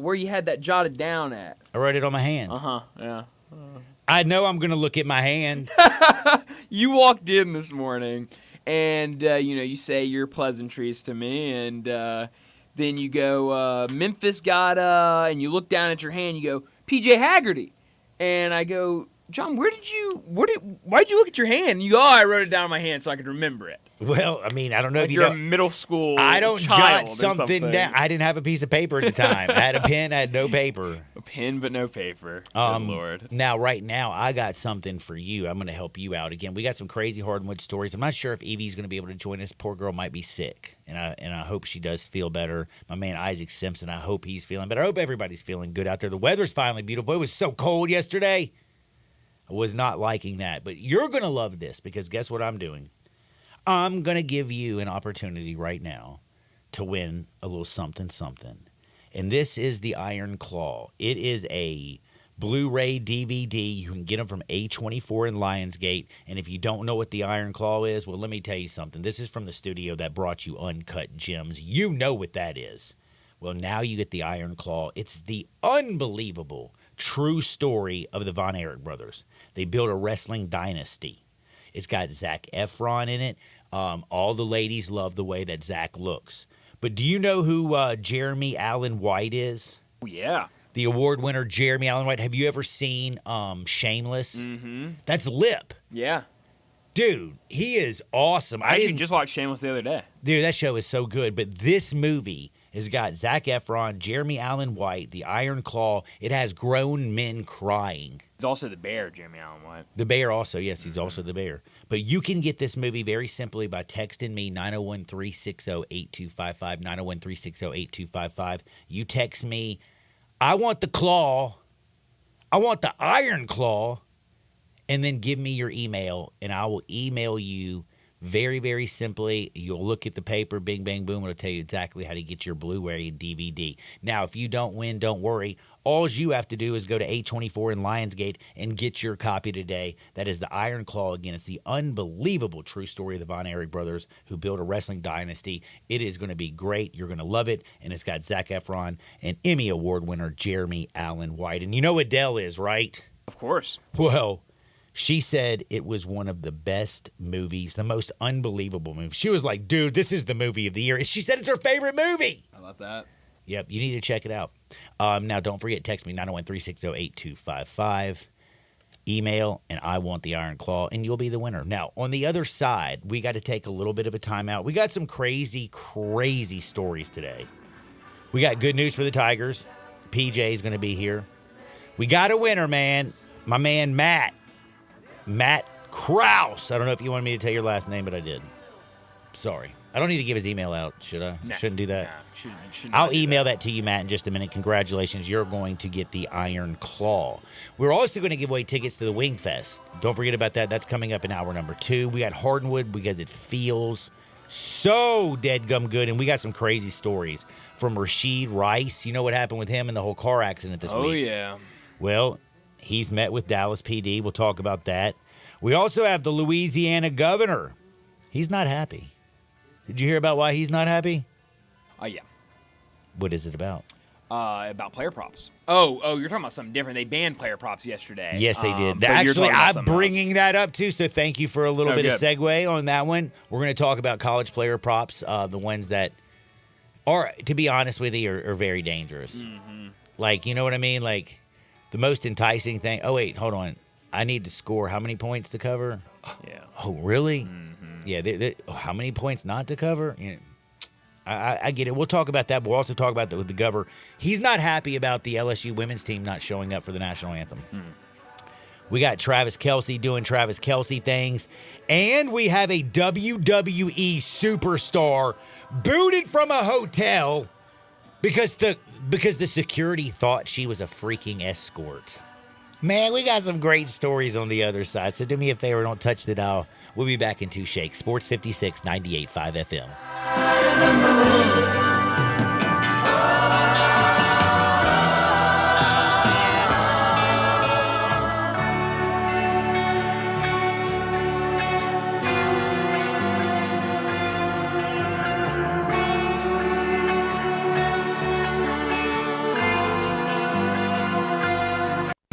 where you had that jotted down at. I wrote it on my hand. Yeah. I know I'm going to look at my hand. You walked in this morning, and, you say your pleasantries to me, and then you go, Memphis got, and you look down at your hand, you go, PJ Hackerty. And I go, John, why'd you look at your hand? And you go, I wrote it down on my hand so I could remember it. Well, I mean, I don't know if you're a middle school I don't child jot something down. I didn't have a piece of paper at the time. I had a pen, I had no paper. A pen, but no paper. Good Lord. Now, right now, I got something for you. I'm going to help you out. Again, we got some crazy hardwood stories. I'm not sure if Evie's going to be able to join us. Poor girl might be sick, and I hope she does feel better. My man Isaac Simpson, I hope he's feeling better. I hope everybody's feeling good out there. The weather's finally beautiful. It was so cold yesterday. I was not liking that. But you're going to love this because guess what I'm doing? I'm going to give you an opportunity right now to win a little something. And this is the Iron Claw. It is a Blu-ray DVD. You can get them from A24 in Lionsgate. And if you don't know what the Iron Claw is, well, let me tell you something. This is from the studio that brought you Uncut Gems. You know what that is. Well, now you get the Iron Claw. It's the unbelievable true story of the Von Erich brothers. They built a wrestling dynasty. It's got Zac Efron in it. All the ladies love the way that Zac looks. But do you know who Jeremy Allen White is? Oh, yeah. The award winner Jeremy Allen White. Have you ever seen Shameless? Mm-hmm. That's Lip. Yeah. Dude, he is awesome. I actually just watched Shameless the other day. Dude, that show is so good. But this movie has got Zac Efron, Jeremy Allen White, the Iron Claw. It has grown men crying. He's also the bear, Jeremy Allen White. The bear also, yes, he's also the bear. But you can get this movie very simply by texting me 901-360-8255, 901-360-8255. You text me, I want the claw, I want the Iron Claw, and then give me your email, and I will email you very, very simply. You'll look at the paper, bing, bang, boom. It'll tell you exactly how to get your Blu-ray and DVD. Now, if you don't win, don't worry. All you have to do is go to A24 in Lionsgate and get your copy today. That is the Iron Claw. Again, it's the unbelievable true story of the Von Erich brothers who built a wrestling dynasty. It is going to be great. You're going to love it. And it's got Zac Efron and Emmy Award winner Jeremy Allen White. And you know what Adele is, right? Of course. Well, she said it was one of the best movies, the most unbelievable movie. She was like, dude, this is the movie of the year. She said it's her favorite movie. I love that. Yep, you need to check it out. Now, don't forget, text me 901-360-8255. Email, and I want the Iron Claw, and you'll be the winner. Now, on the other side, we got to take a little bit of a timeout. We got some crazy, crazy stories today. We got good news for the Tigers. PJ is going to be here. We got a winner, man. My man, Matt Krause. I don't know if you wanted me to tell your last name, but I did. Sorry. I don't need to give his email out, should I? Nah, Shouldn't do that. Nah, should I'll email that to you, Matt, in just a minute. Congratulations. You're going to get the Iron Claw. We're also going to give away tickets to the Wing Fest. Don't forget about that. That's coming up in hour number 2. We got Hardwood because it feels so deadgum good. And we got some crazy stories from Rashid Rice. You know what happened with him in the whole car accident this week? Oh, yeah. Well, he's met with Dallas PD. We'll talk about that. We also have the Louisiana governor. He's not happy. Did you hear about why he's not happy? Yeah. What is it about? About player props. Oh, you're talking about something different. They banned player props yesterday. Yes, they did. So Actually, I'm bringing that up, too, so thank you for a little bit good. of segue on that one. We're going to talk about college player props, the ones that are, to be honest with you, are very dangerous. Mm-hmm. Like, you know what I mean? Like, the most enticing thing. Oh, wait, hold on. I need to score how many points to cover? Yeah. Oh, really? Mm-hmm. Yeah, how many points not to cover? You know, I get it. We'll talk about that, but we'll also talk about that with the governor. He's not happy about the LSU women's team not showing up for the national anthem. We got Travis Kelce doing Travis Kelce things, and we have a WWE superstar booted from a hotel because the security thought she was a freaking escort. Man, we got some great stories on the other side, so do me a favor, don't touch the dial. We'll be back in 2 shakes. Sports 56, 98.5 FM.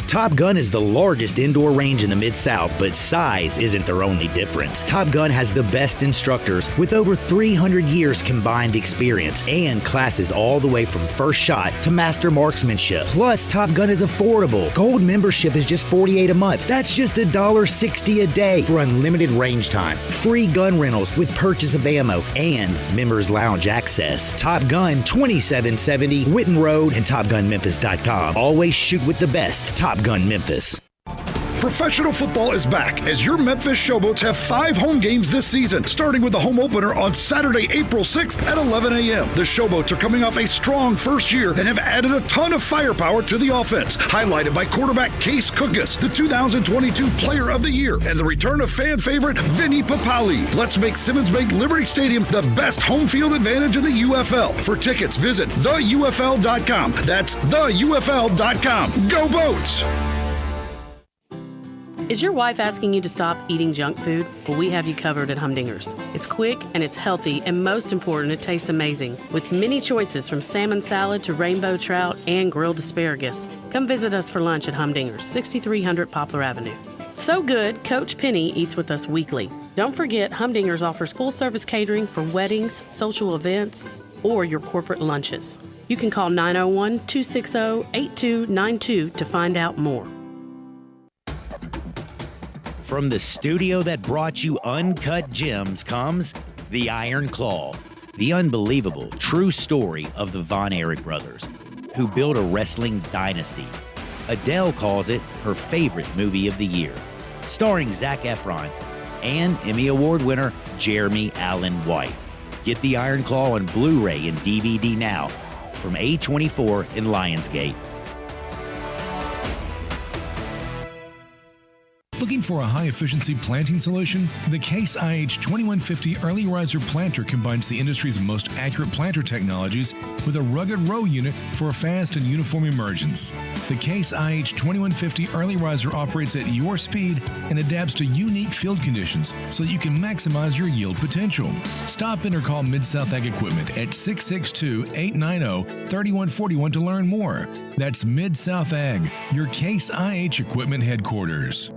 Top Gun is the largest indoor range in the Mid-South, but size isn't their only difference. Top Gun has the best instructors with over 300 years combined experience and classes all the way from first shot to master marksmanship. Plus, Top Gun is affordable. Gold membership is just $48 a month. That's just $1.60 a day for unlimited range time, free gun rentals with purchase of ammo, and members lounge access. Top Gun, 2770 Witten Road and TopGunMemphis.com. Always shoot with the best. Top Gun Memphis. Professional football is back as your Memphis Showboats have 5 home games this season, starting with the home opener on Saturday, April 6th at 11 a.m. The Showboats are coming off a strong first year and have added a ton of firepower to the offense, highlighted by quarterback Case Cookus, the 2022 Player of the Year, and the return of fan favorite Vinny Papali. Let's make Simmons Bank Liberty Stadium the best home field advantage of the UFL. For tickets, visit theufl.com. That's theufl.com. Go Boats! Is your wife asking you to stop eating junk food? Well, we have you covered at Humdinger's. It's quick and it's healthy, and most important, it tastes amazing. With many choices from salmon salad to rainbow trout and grilled asparagus. Come visit us for lunch at Humdinger's, 6300 Poplar Avenue. So good, Coach Penny eats with us weekly. Don't forget, Humdinger's offers full-service catering for weddings, social events, or your corporate lunches. You can call 901-260-8292 to find out more. From the studio that brought you Uncut Gems comes The Iron Claw, the unbelievable true story of the Von Erich brothers, who built a wrestling dynasty. Adele calls it her favorite movie of the year, starring Zac Efron and Emmy Award winner Jeremy Allen White. Get The Iron Claw on Blu-ray and DVD now from A24 in Lionsgate. Looking for a high-efficiency planting solution? The Case IH 2150 Early Riser Planter combines the industry's most accurate planter technologies with a rugged row unit for a fast and uniform emergence. The Case IH 2150 Early Riser operates at your speed and adapts to unique field conditions so that you can maximize your yield potential. Stop in or call Mid-South Ag Equipment at 662-890-3141 to learn more. That's Mid-South Ag, your Case IH Equipment headquarters.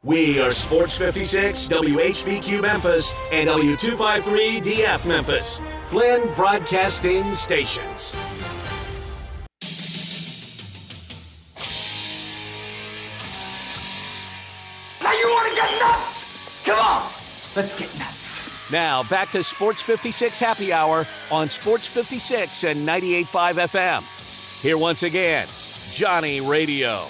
We are Sports 56, WHBQ Memphis, and W253DF Memphis, Flynn Broadcasting Stations. Now you want to get nuts? Come on, let's get nuts. Now back to Sports 56 Happy Hour on Sports 56 and 98.5 FM. Here once again, Johnny Radio.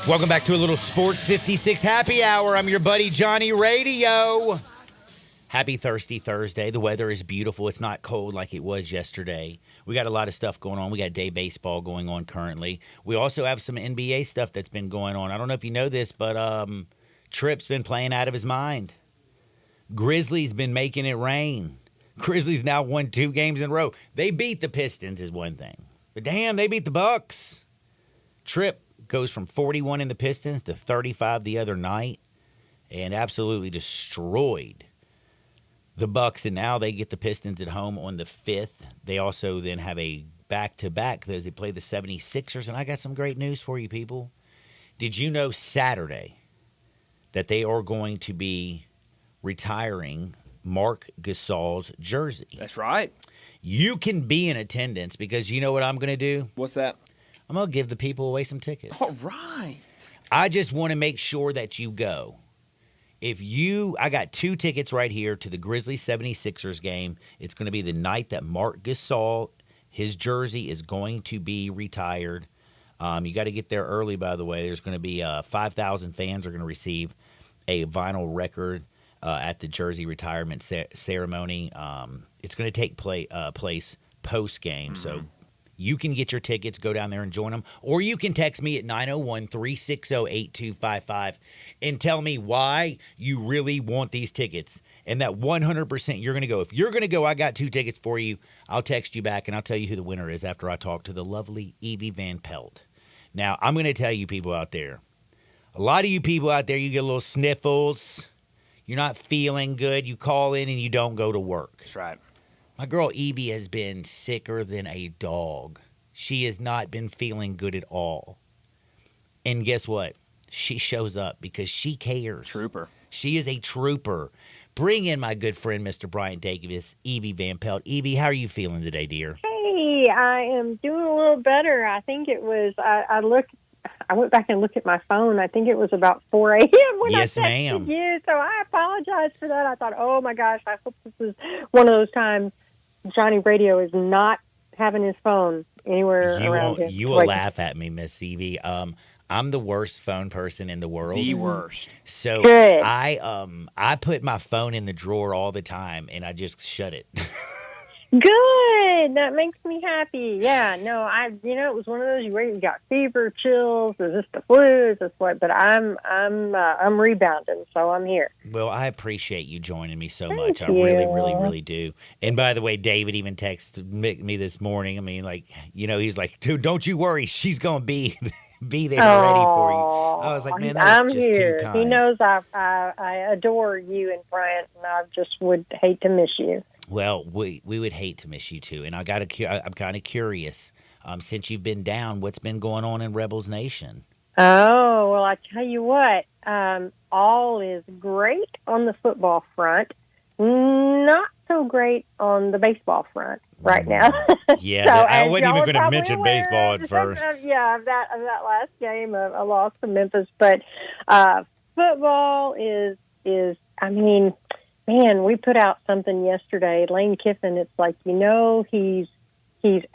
Welcome back to a little Sports 56 Happy Hour. I'm your buddy Johnny Radio. Happy Thirsty Thursday. The weather is beautiful. It's not cold like it was yesterday. We got a lot of stuff going on. We got day baseball going on currently. We also have some NBA stuff that's been going on. I don't know if you know this, but Tripp's been playing out of his mind. Grizzlies been making it rain. Grizzlies now won 2 games in a row. They beat the Pistons is one thing. But damn, they beat the Bucks. Tripp goes from 41 in the Pistons to 35 the other night and absolutely destroyed the Bucks. And now they get the Pistons at home on the 5th. They also then have a back-to-back as they play the 76ers. And I got some great news for you people. Did you know Saturday that they are going to be retiring Marc Gasol's jersey? That's right. You can be in attendance because you know what I'm going to do? What's that? I'm going to give the people away some tickets. All right. I just want to make sure that you go. I got 2 tickets right here to the Grizzlies 76ers game. It's going to be the night that Marc Gasol, his jersey is going to be retired. You got to get there early, by the way. There's going to be 5,000 fans are going to receive a vinyl record at the jersey retirement ceremony. It's going to take place post-game, so You can get your tickets, go down there and join them. Or you can text me at 901-360-8255 and tell me why you really want these tickets. And that 100% you're going to go. If you're going to go, I got 2 tickets for you. I'll text you back and I'll tell you who the winner is after I talk to the lovely Evie Van Pelt. Now, I'm going to tell you people out there. A lot of you people out there, you get a little sniffles. You're not feeling good. You call in and you don't go to work. That's right. My girl Evie has been sicker than a dog. She has not been feeling good at all. And guess what? She shows up because she cares. Trooper. She is a trooper. Bring in my good friend, Mr. Brian Davis, Evie Van Pelt. Evie, how are you feeling today, dear? Hey, I am doing a little better. I think it was, I went back and looked at my phone. I think it was about 4 a.m. when yes, I texted ma'am. you. So I apologize for that. I thought, oh my gosh, I hope this is one of those times Johnny Radio is not having his phone anywhere around him. You will laugh at me, Miss Evie. I'm the worst phone person in the world. The worst. So Good. I put my phone in the drawer all the time and I just shut it. Good. That makes me happy. Yeah, no, it was one of those where you got fever, chills. Is this the flu? Is this what? But I'm rebounding, so I'm here. Well, I appreciate you joining me so Thank much. I you. really, really, really do. And by the way, David even texted me this morning. I mean, he's like, dude, don't you worry. She's going to be there ready for you. I was like, man, that's just here. too kind. He knows I adore you and Bryant, and I just would hate to miss you. Well, we would hate to miss you too. And I'm kind of curious. Since you've been down, what's been going on in Rebels Nation? Oh, well, I tell you what, all is great on the football front. Not so great on the baseball front right now. Yeah, So, I as wasn't even y'all going to probably mention aware, baseball at first. of that last game, a loss to Memphis. But football is. I mean, man, we put out something yesterday. Lane Kiffin. It's like he's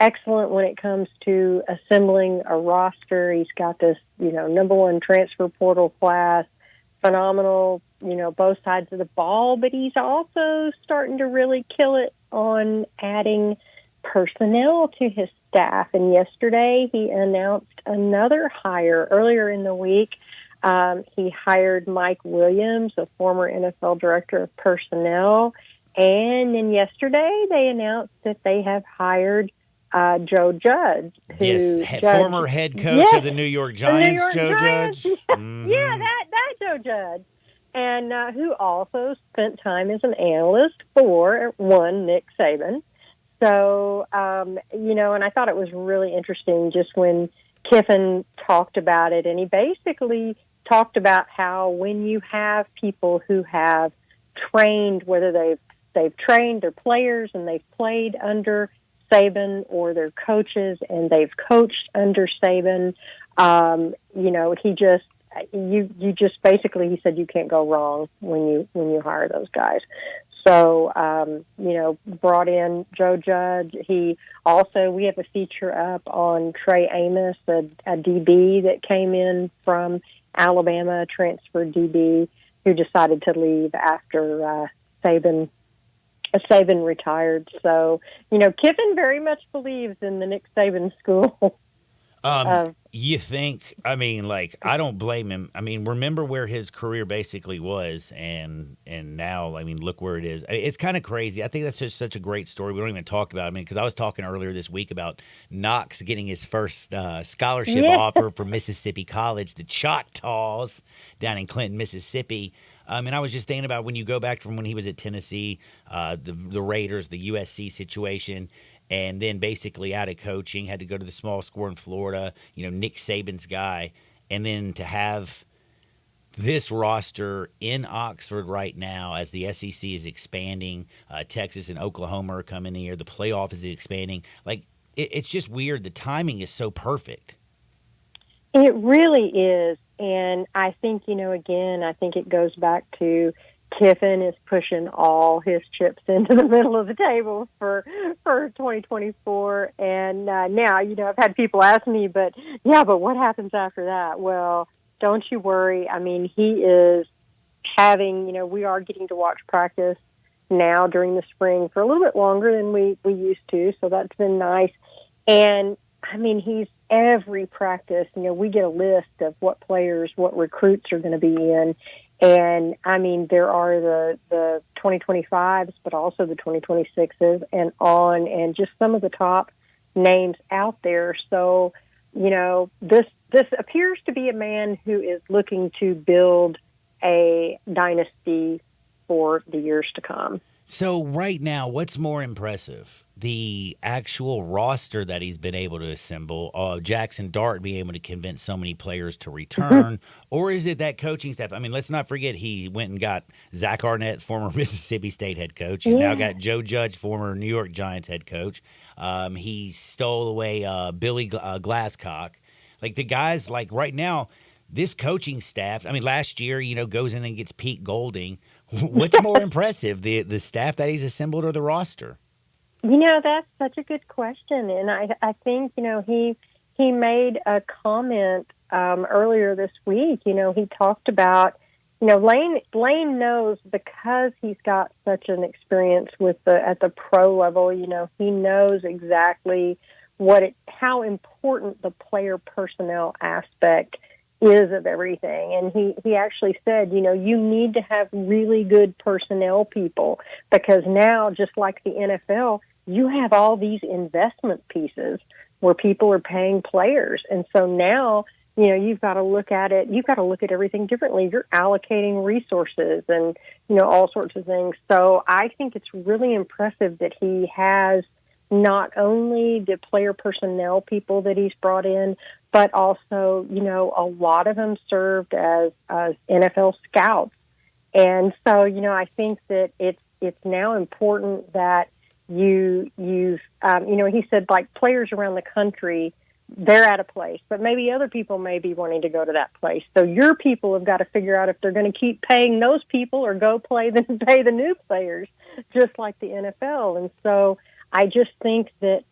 excellent when it comes to assembling a roster. He's got this number 1 transfer portal class. Phenomenal, both sides of the ball, but he's also starting to really kill it on adding personnel to his staff. And yesterday he announced another hire. Earlier in the week, he hired Mike Williams, a former NFL director of personnel. And then yesterday they announced that they have hired Joe Judge. Former head coach of the New York Giants, Joe Judge. Yeah, that Joe Judge. And who also spent time as an analyst for Nick Saban. So, and I thought it was really interesting just when Kiffin talked about it. And he basically talked about how when you have people who have trained, whether they've trained their players and they've played under Saban, or their coaches and they've coached under Saban, you just basically, he said, you can't go wrong when you hire those guys. So, brought in Joe Judge. We have a feature up on Trey Amos, a DB that came in from Alabama, transferred DB, who decided to leave after Saban retired. So, Kiffin very much believes in the Nick Saban school. You think, I don't blame him. Remember where his career basically was, and now, look where it is. It's kind of crazy. I think that's just such a great story. We don't even talk about it. Because I was talking earlier this week about Knox getting his first scholarship offer from Mississippi College, the Choctaws down in Clinton, Mississippi. And I was just thinking about when you go back from when he was at Tennessee, the Raiders, the USC situation, and then basically out of coaching, had to go to the small school in Florida, Nick Saban's guy. And then to have this roster in Oxford right now as the SEC is expanding, Texas and Oklahoma are coming here, the playoff is expanding. It's just weird. The timing is so perfect. It really is. And I think, again, I think it goes back to Kiffin is pushing all his chips into the middle of the table for 2024. And now, I've had people ask me, but what happens after that? Well, don't you worry. He is having, we are getting to watch practice now during the spring for a little bit longer than we used to. So that's been nice. And I mean, he's every practice, we get a list of what recruits are going to be in. And I mean, there are the 2025s, but also the 2026s and just some of the top names out there. So, this appears to be a man who is looking to build a dynasty for the years to come. So right now, what's more impressive? The actual roster that he's been able to assemble, Jackson Dart being able to convince so many players to return, or is it that coaching staff? I mean, let's not forget he went and got Zach Arnett, former Mississippi State head coach. He's now got Joe Judge, former New York Giants head coach. He stole away Billy Glasscock. Like the guys, like right now, this coaching staff, I mean, last year, goes in and gets Pete Golding. What's more impressive, the staff that he's assembled or the roster? That's such a good question. And I think, he made a comment earlier this week. He talked about, Lane knows because he's got such an experience at the pro level, he knows exactly how important the player personnel aspect is of everything. And he actually said, you need to have really good personnel people because now, just like the NFL, you have all these investment pieces where people are paying players. And so now, you've got to look at it. You've got to look at everything differently. You're allocating resources and, all sorts of things. So I think it's really impressive that he has not only the player personnel people that he's brought in, but also, a lot of them served as NFL scouts. And so, I think that it's now important that you've he said, like, players around the country, they're at a place, but maybe other people may be wanting to go to that place. So your people have got to figure out if they're going to keep paying those people or go pay the new players, just like the NFL. And so I just think that,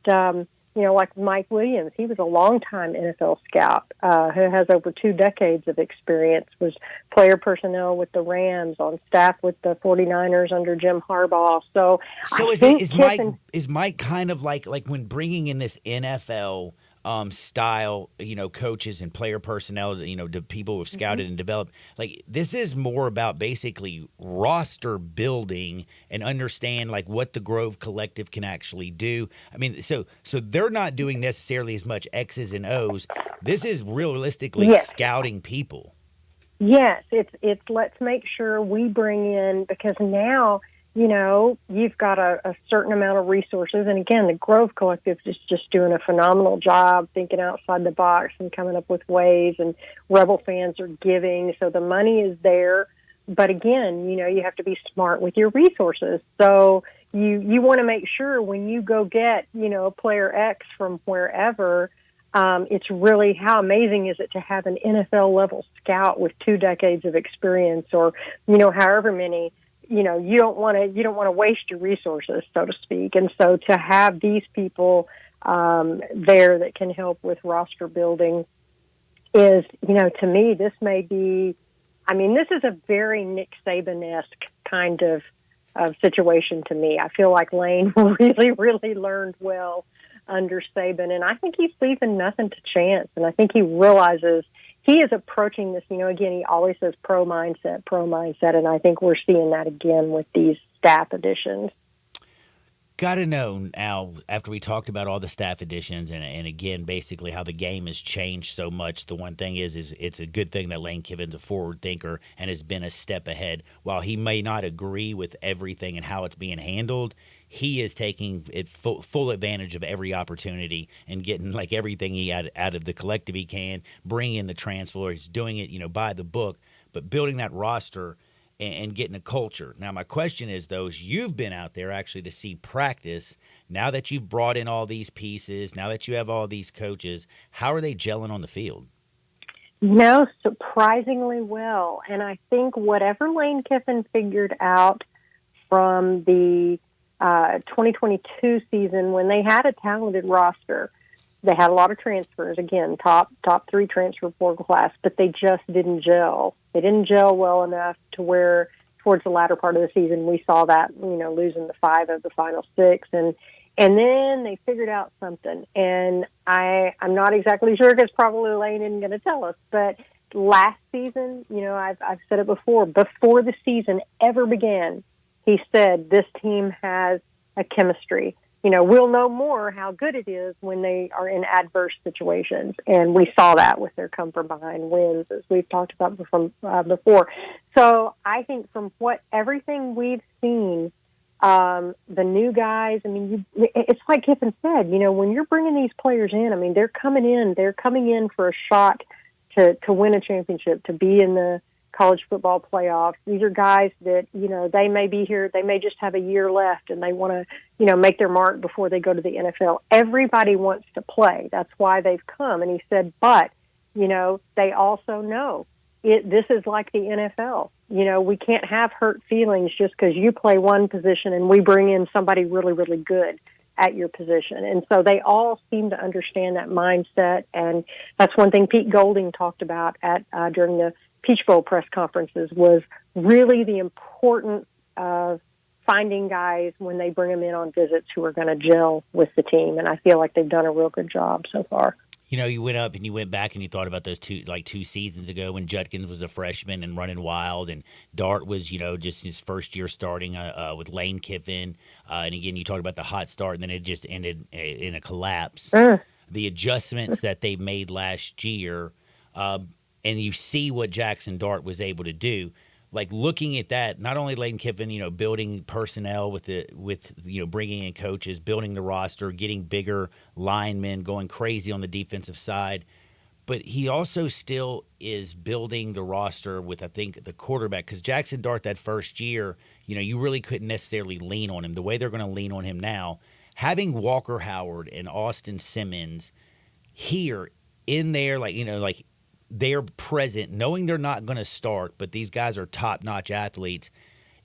like Mike Williams, he was a longtime NFL scout who has over 2 decades of experience, was player personnel with the Rams, on staff with the 49ers under Jim Harbaugh. So is Mike kind of like when bringing in this NFL style, coaches and player personnel, the people who have scouted and developed, like this is more about basically roster building and understand like what the Grove Collective can actually do. I mean, so they're not doing necessarily as much X's and O's. This is realistically scouting people. Yes, it's let's make sure we bring in, because now, you've got a certain amount of resources. And again, the Grove Collective is just doing a phenomenal job thinking outside the box and coming up with ways, and Rebel fans are giving. So the money is there. But again, you have to be smart with your resources. So you want to make sure when you go get, player X from wherever, it's really, how amazing is it to have an NFL level scout with 2 decades of experience, or, however many. You don't want to waste your resources, so to speak. And so to have these people there that can help with roster building is, to me, this may be, this is a very Nick Saban-esque kind of situation to me. I feel like Lane really, really learned well under Saban, and I think he's leaving nothing to chance. And I think he realizes he is approaching this, again, he always says pro mindset, and I think we're seeing that again with these staff additions. Got to know now, after we talked about all the staff additions and again, basically how the game has changed so much, the one thing is it's a good thing that Lane Kiffin's a forward thinker and has been a step ahead. While he may not agree with everything and how it's being handled, he is taking it full advantage of every opportunity and getting like everything he out of the collective he can, bringing in the transfer. He's doing it, by the book, but building that roster and getting a culture. Now, my question is, though, you've been out there actually to see practice. Now that you've brought in all these pieces, now that you have all these coaches, how are they gelling on the field? Surprisingly well. And I think whatever Lane Kiffin figured out from the 2022 season, when they had a talented roster, they had a lot of transfers, again, top 3 transfer portal class, but they just didn't gel. They didn't gel well enough to where towards the latter part of the season we saw that, losing the 5 of the final 6. And And then they figured out something, and I'm not exactly sure because probably Lane isn't going to tell us, but last season, I've said it before the season ever began, he said this team has a chemistry. We'll know more how good it is when they are in adverse situations, and we saw that with their come from behind wins, as we've talked about before. So I think from everything we've seen, the new guys, it's like Kiffin said, when you're bringing these players in, they're coming in for a shot to win a championship, to be in the college football playoffs. These are guys that, they may be here, they may just have a year left and they want to, make their mark before they go to the NFL. Everybody wants to play. That's why they've come. And he said, but, they also know this is like the NFL. We can't have hurt feelings just because you play one position and we bring in somebody really, really good at your position. And so they all seem to understand that mindset. And that's one thing Pete Golding talked about during the Peach Bowl press conferences, was really the importance of finding guys when they bring them in on visits who are going to gel with the team. And I feel like they've done a real good job so far. You went up and you went back and you thought about those two seasons ago when Judkins was a freshman and running wild, and Dart was, just his first year starting with Lane Kiffin. And again, you talked about the hot start, and then it just ended in a collapse. The adjustments that they made last year, and you see what Jackson Dart was able to do. Like looking at that, not only Lane Kiffin, building personnel with bringing in coaches, building the roster, getting bigger linemen, going crazy on the defensive side, but he also still is building the roster with, I think, the quarterback. Because Jackson Dart, that first year, you really couldn't necessarily lean on him the way they're going to lean on him now. Having Walker Howard and Austin Simmons here in there, they're present, knowing they're not going to start, but these guys are top-notch athletes.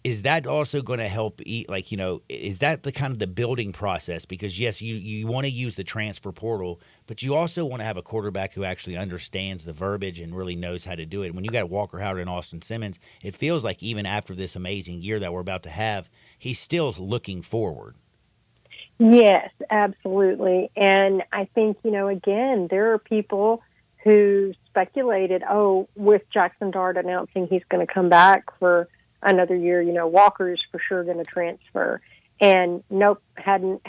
Is that also going to help? Is that the kind of the building process? Because yes, you want to use the transfer portal, but you also want to have a quarterback who actually understands the verbiage and really knows how to do it. When you got Walker Howard and Austin Simmons, it feels like even after this amazing year that we're about to have, he's still looking forward. Yes, absolutely. And I think, again, there are people who speculated, with Jackson Dart announcing he's going to come back for another year, Walker's for sure going to transfer. And nope, hadn't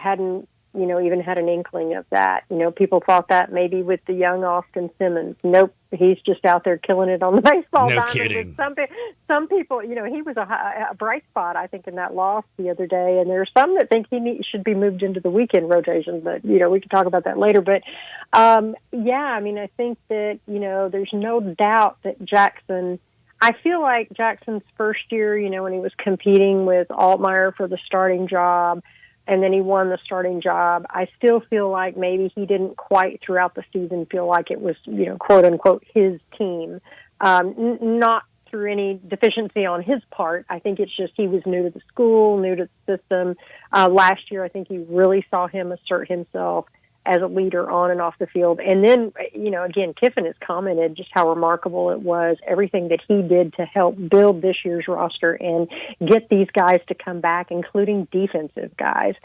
even had an inkling of that. People thought that maybe with the young Austin Simmons. Nope, he's just out there killing it on the baseball diamond. No kidding. Some people, he was a bright spot, I think, in that loss the other day. And there's some that think he should be moved into the weekend rotation. But, we can talk about that later. But, I think that, there's no doubt that Jackson, I feel like Jackson's first year, when he was competing with Altmaier for the starting job, and then he won the starting job, I still feel like maybe he didn't quite throughout the season feel like it was, quote unquote, his team. Not through any deficiency on his part. I think it's just he was new to the school, new to the system. Last year, I think you really saw him assert himself as a leader on and off the field. And then, again, Kiffin has commented just how remarkable it was, everything that he did to help build this year's roster and get these guys to come back, including defensive guys.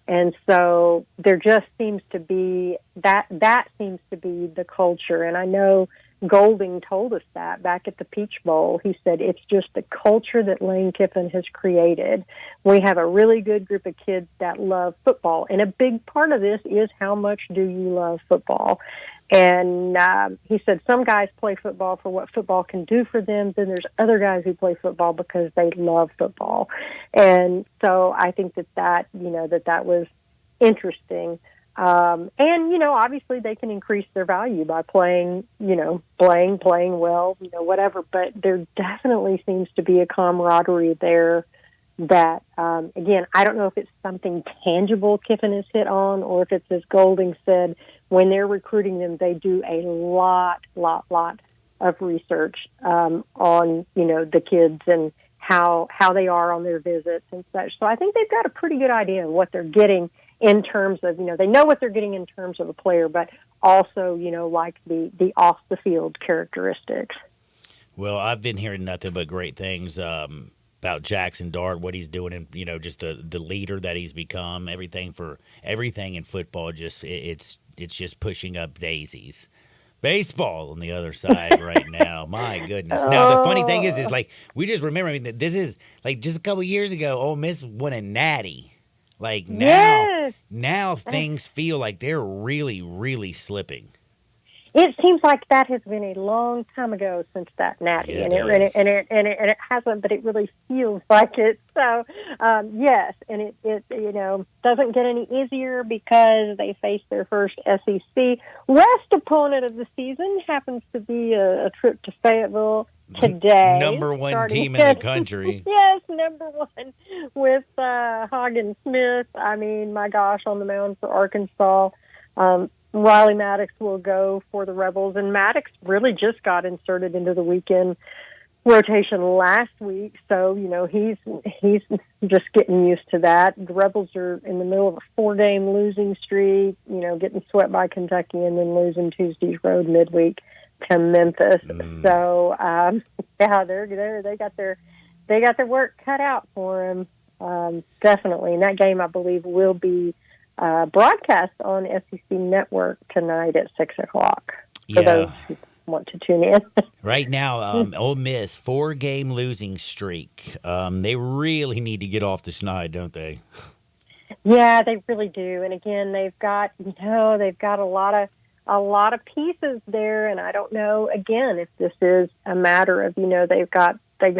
And so there just seems to be that seems to be the culture. And I know Golding told us that back at the Peach Bowl. He said it's just the culture that Lane Kiffin has created. We have a really good group of kids that love football, and a big part of this is how much do you love football. And he said some guys play football for what football can do for them. Then there's other guys who play football because they love football. And so I think that was interesting. And, obviously they can increase their value by playing well, whatever. But there definitely seems to be a camaraderie there that, again, I don't know if it's something tangible Kiffin has hit on or if it's, as Golding said, when they're recruiting them, they do a lot of research on, the kids and how they are on their visits and such. So I think they've got a pretty good idea of what they're getting in terms of, they know what they're getting in terms of a player, but also, like the off the field characteristics. Well, I've been hearing nothing but great things. Jackson Dart, what he's doing, and just the leader that he's become. Everything in football, it's just pushing up daisies. Baseball on the other side right now. My goodness. Now the funny thing is like we just remember that this is like just a couple years ago. Ole Miss won a natty. Like now things feel like they're really, really slipping. It seems like that has been a long time ago since that natty, and it hasn't, but it really feels like it. So, yes, and it doesn't get any easier because they face their first SEC West opponent of the season. Happens to be a trip to Fayetteville today. Number one team in the country. Yes, number one with Hagen Smith. I mean, my gosh, on the mound for Arkansas. Riley Maddox will go for the Rebels, and Maddox really just got inserted into the weekend rotation last week, so he's just getting used to that. The Rebels are in the middle of a 4-game losing streak, getting swept by Kentucky and then losing Tuesday's road midweek to Memphis. So they got their work cut out for them, definitely. And that game, I believe, will be broadcast on SEC Network tonight at 6:00 for those who want to tune in. Right now, Ole Miss 4-game losing streak. They really need to get off the schneid, don't they? Yeah, they really do. And again, they've got a lot of pieces there, and I don't know again if this is a matter of they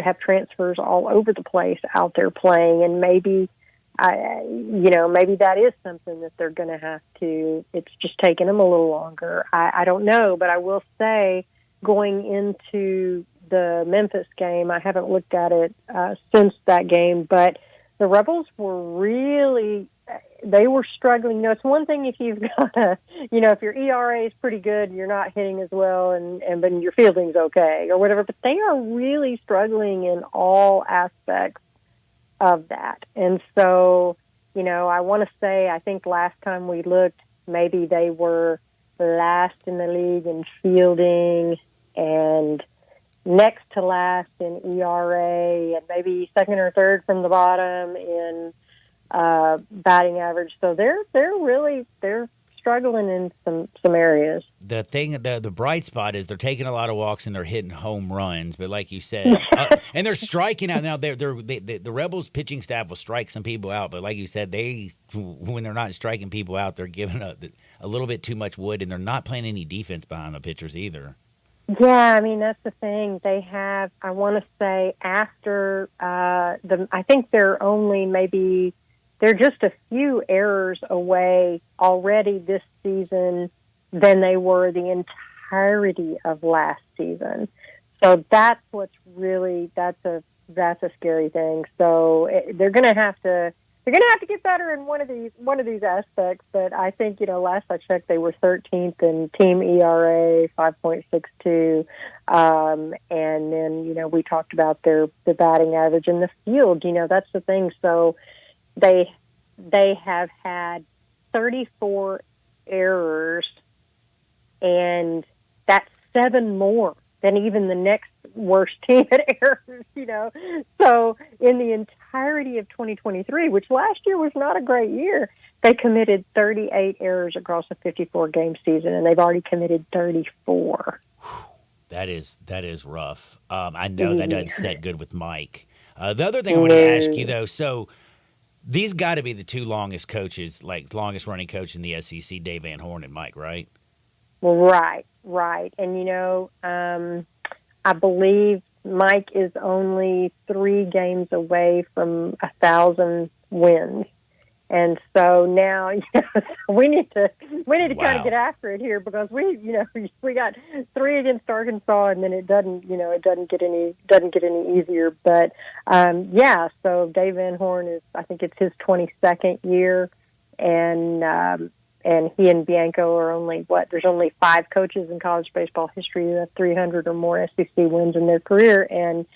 have transfers all over the place out there playing, and maybe that is something that they're going to have to. It's just taking them a little longer. I don't know, but I will say, going into the Memphis game, I haven't looked at it since that game, but the Rebels were they were struggling. It's one thing if you've got if your ERA is pretty good, you're not hitting as well, but your fielding's okay or whatever. But they are really struggling in all aspects of that. And so, I want to say, I think last time we looked, maybe they were last in the league in fielding and next to last in ERA and maybe second or third from the bottom in batting average. So they're struggling in some areas. The bright spot is they're taking a lot of walks and they're hitting home runs. But like you said, and they're striking out now. The Rebels pitching staff will strike some people out. But like you said, when they're not striking people out, they're giving a little bit too much wood, and they're not playing any defense behind the pitchers either. Yeah, I mean, that's the thing. They have, I want to say, after I think they're just a few errors away already this season than they were the entirety of last season. So that's what's really that's a scary thing. So they're going to have to get better in one of these aspects. But I think last I checked, they were 13th in team ERA, 5.62, and then we talked about the batting average in the field. That's the thing. So they have had 34 errors, and that's 7 more than even the next worst team at errors, So in the entirety of 2023, which last year was not a great year, they committed 38 errors across a 54-game season, and they've already committed 34. That is rough. I know that doesn't set good with Mike. The other thing I wanted to ask you, though, so these got to be the two longest coaches, longest running coach in the SEC, Dave Van Horn and Mike, right? Right. And, I believe Mike is only 3 games away from 1,000 wins. And so now, we need to kind of get after it here, because we got 3 against Arkansas, and then it doesn't get any easier. But so Dave Van Horn I think it's his 22nd year, and he and Bianco are there's only 5 coaches in college baseball history who have 300 or more SEC wins in their career, and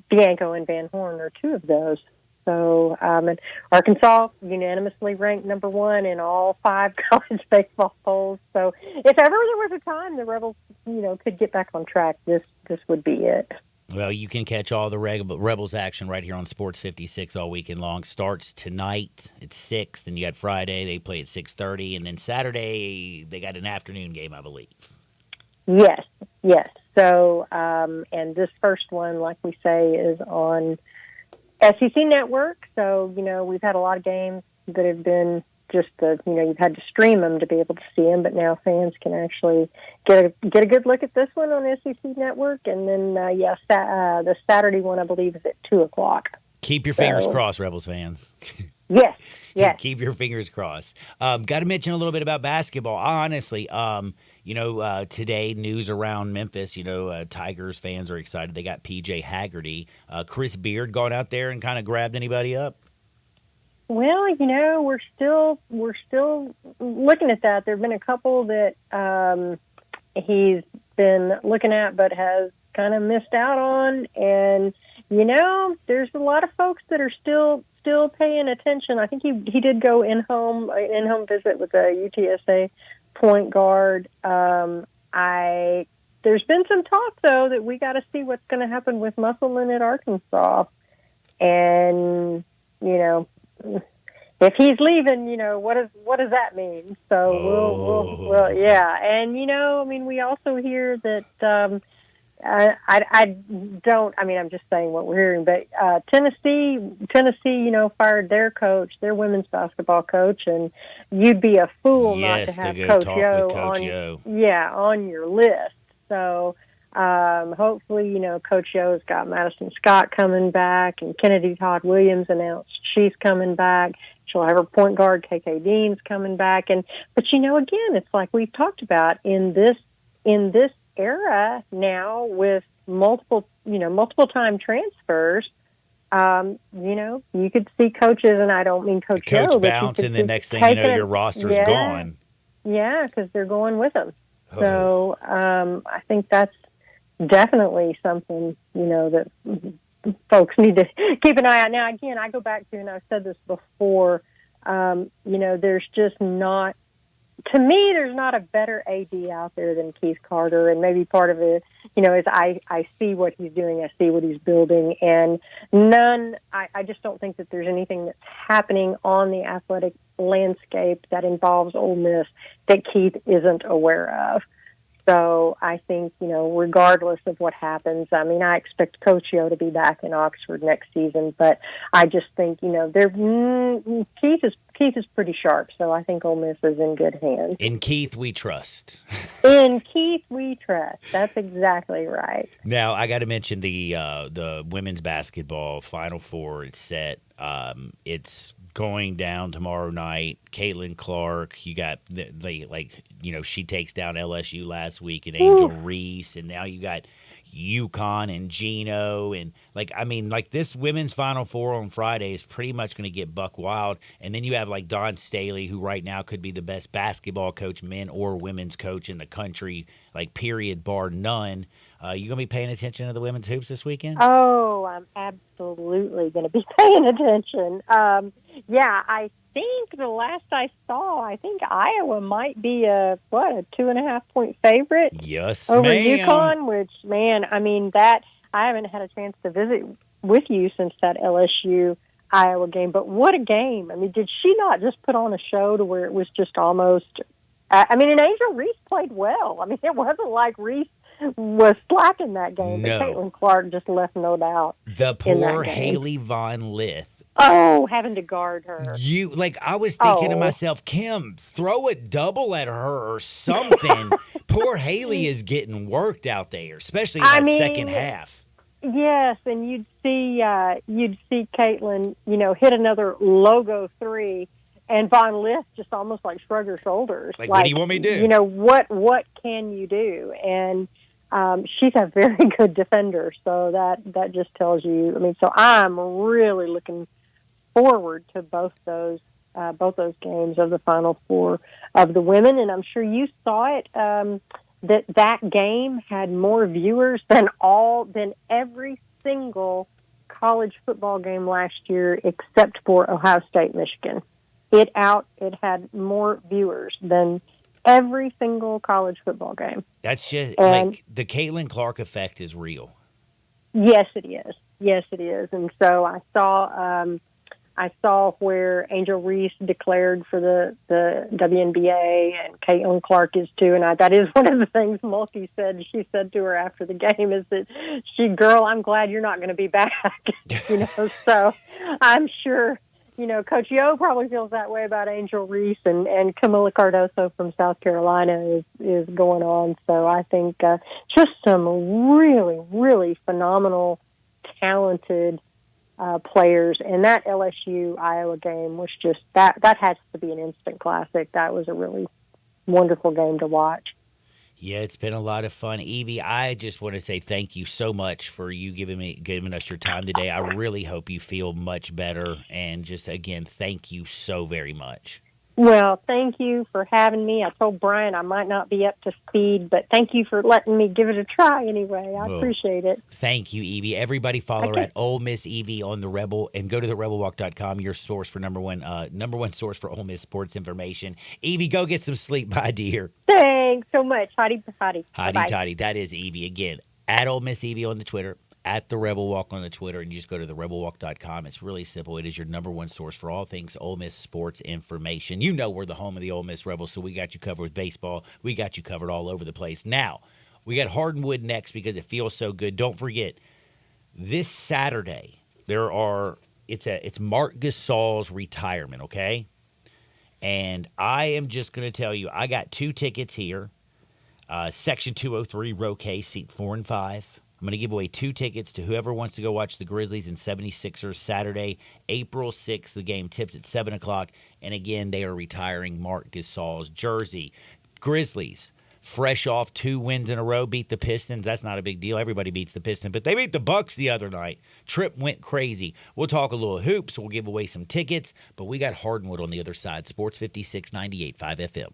Bianco and Van Horn are 2 of those. So, and Arkansas unanimously ranked number 1 in all 5 college baseball polls. So, if ever there was a time the Rebels, could get back on track, this would be it. Well, you can catch all the Rebels action right here on Sports 56 all weekend long. Starts tonight at 6, then you got Friday, they play at 6:30, and then Saturday they got an afternoon game, I believe. Yes. So, and this first one, like we say, is on SEC Network. So, we've had a lot of games that have been just you've had to stream them to be able to see them, but now fans can actually get a good look at this one on SEC Network. And then, the Saturday one, I believe, is at 2:00. Keep your fingers crossed, Rebels fans. Yes. Keep your fingers crossed. Got to mention a little bit about basketball. Honestly, today news around Memphis, Tigers fans are excited. They got PJ Haggerty. Chris Beard gone out there and kind of grabbed anybody up? Well, we're still looking at that. There have been a couple that he's been looking at but has kind of missed out on. And, there's a lot of folks that are still paying attention. I think he did go in-home visit with a UTSA point guard. There's been some talk, though, that we got to see what's going to happen with Musselman at Arkansas. And, if he's leaving, what does that mean? So we'll and we also hear that I'm just saying what we're hearing, but Tennessee, fired their coach, their women's basketball coach, and you'd be a fool not to have Coach Yo on your list. So hopefully, Coach Yo's got Madison Scott coming back, and Kennedy Todd Williams announced she's coming back. She'll have her point guard, KK Dean's coming back. But again, it's like we've talked about in this era now with multiple time transfers. You could see coaches, and I don't mean Coach Yo, bounce, and the next thing you know, your roster's gone. Yeah, because they're going with them. Oh. So I think that's definitely something, that folks need to keep an eye on. Now, again, I go back to, and I've said this before, there's just not, to me, there's not a better AD out there than Keith Carter. And maybe part of it, is I see what he's doing, I see what he's building, and I just don't think that there's anything that's happening on the athletic landscape that involves Ole Miss that Keith isn't aware of. So I think, regardless of what happens, I expect Coach Yo to be back in Oxford next season, but I just think, Keith is pretty sharp, so I think Ole Miss is in good hands. In Keith, we trust. In Keith, we trust. That's exactly right. Now, I got to mention the women's basketball Final Four is set. It's going down tomorrow night. Caitlin Clark, you got she takes down LSU last week, and Angel Reese, and now you got UConn and Gino, and this women's Final Four on Friday is pretty much going to get buck wild. And then you have Don Staley, who right now could be the best basketball coach, men or women's coach in the country, period, bar none. You going to be paying attention to the women's hoops this weekend? Oh, I'm absolutely going to be paying attention. I think the last I saw, Iowa might be a 2.5 point favorite. Yes, over ma'am. UConn, which, that I haven't had a chance to visit with you since that LSU Iowa game, but what a game. Did she not just put on a show to where it was just almost, and Angel Reese played well. It wasn't like Reese was slacking that game, No. but Caitlin Clark just left no doubt. The poor Haley Von Lith. Oh, having to guard her. I was thinking to myself, Kim, throw a double at her or something. Poor Haley is getting worked out there, especially in that second half. Yes, and you'd see Caitlin, hit another logo three, and Von Lith just almost shrug her shoulders. What do you want me to do? What can you do? And she's a very good defender, so that just tells you. So I'm really looking forward to both those games of the Final Four of the women, and I'm sure you saw it. That game had more viewers than every single college football game last year, except for Ohio State, Michigan. It had more viewers than every single college football game. That's just the Caitlin Clark effect is real. Yes, it is. Yes, it is. And so I saw where Angel Reese declared for the WNBA, and Caitlin Clark is too. And that is one of the things Mulkey said. She said to her after the game is that girl, I'm glad you're not going to be back. So I'm sure, Coach Yo probably feels that way about Angel Reese, and Camila Cardoso from South Carolina is going on. So I think just some really, really phenomenal, talented players. And that LSU-Iowa game was just, that has to be an instant classic. That was a really wonderful game to watch. Yeah, it's been a lot of fun. Evie, I just want to say thank you so much for you giving us your time today. I really hope you feel much better. And just, again, thank you so very much. Well, thank you for having me. I told Brian I might not be up to speed, but thank you for letting me give it a try anyway. I appreciate it. Thank you, Evie. Everybody follow her at Ole Miss Evie on the Rebel, and go to therebelwalk.com, your source for number one source for Ole Miss sports information. Evie, go get some sleep. Bye, dear. Thanks so much. Hotty. Hotty toddy. That is Evie. Again, at Ole Miss Evie on the Twitter, at the Rebel Walk on the Twitter, and you just go to therebelwalk.com. It's really simple. It is your number one source for all things Ole Miss sports information. You know we're the home of the Ole Miss Rebels, so we got you covered with baseball. We got you covered all over the place. Now, we got Hardwood next because it feels so good. Don't forget, this Saturday, it's Marc Gasol's retirement, okay? And I am just going to tell you, I got 2 tickets here. Section 203, row K, seat 4 and 5. I'm going to give away 2 tickets to whoever wants to go watch the Grizzlies and 76ers Saturday, April 6th. The game tips at 7 o'clock. And again, they are retiring Marc Gasol's jersey. Grizzlies, fresh off 2 wins in a row, beat the Pistons. That's not a big deal. Everybody beats the Pistons. But they beat the Bucks the other night. Trip went crazy. We'll talk a little hoops. We'll give away some tickets. But we got Hardwood on the other side. Sports 56, 98.5 FM.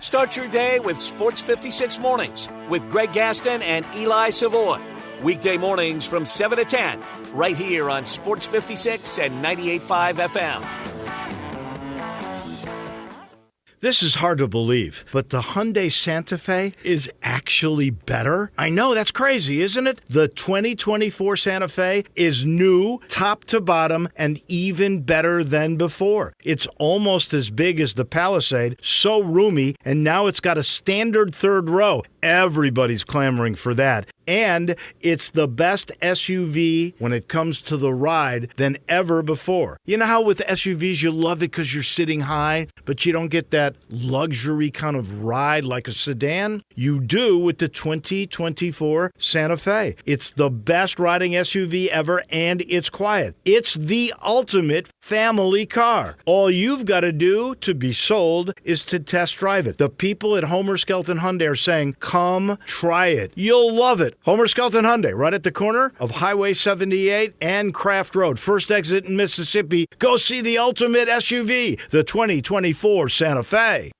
Start your day with Sports 56 Mornings with Greg Gaston and Eli Savoy. Weekday mornings from 7 to 10, right here on Sports 56 and 98.5 FM. This is hard to believe, but the Hyundai Santa Fe is actually better. I know, that's crazy, isn't it? The 2024 Santa Fe is new, top to bottom, and even better than before. It's almost as big as the Palisade, so roomy, and now it's got a standard third row. Everybody's clamoring for that. And it's the best SUV when it comes to the ride than ever before. You know how with SUVs you love it because you're sitting high, but you don't get that luxury kind of ride like a sedan? You do with the 2024 Santa Fe. It's the best riding SUV ever, and it's quiet. It's the ultimate family car. All you've got to do to be sold is to test drive it. The people at Homer Skelton Hyundai are saying, come try it. You'll love it. Homer Skelton Hyundai, right at the corner of Highway 78 and Craft Road. First exit in Mississippi. Go see the ultimate SUV, the 2024 Santa Fe.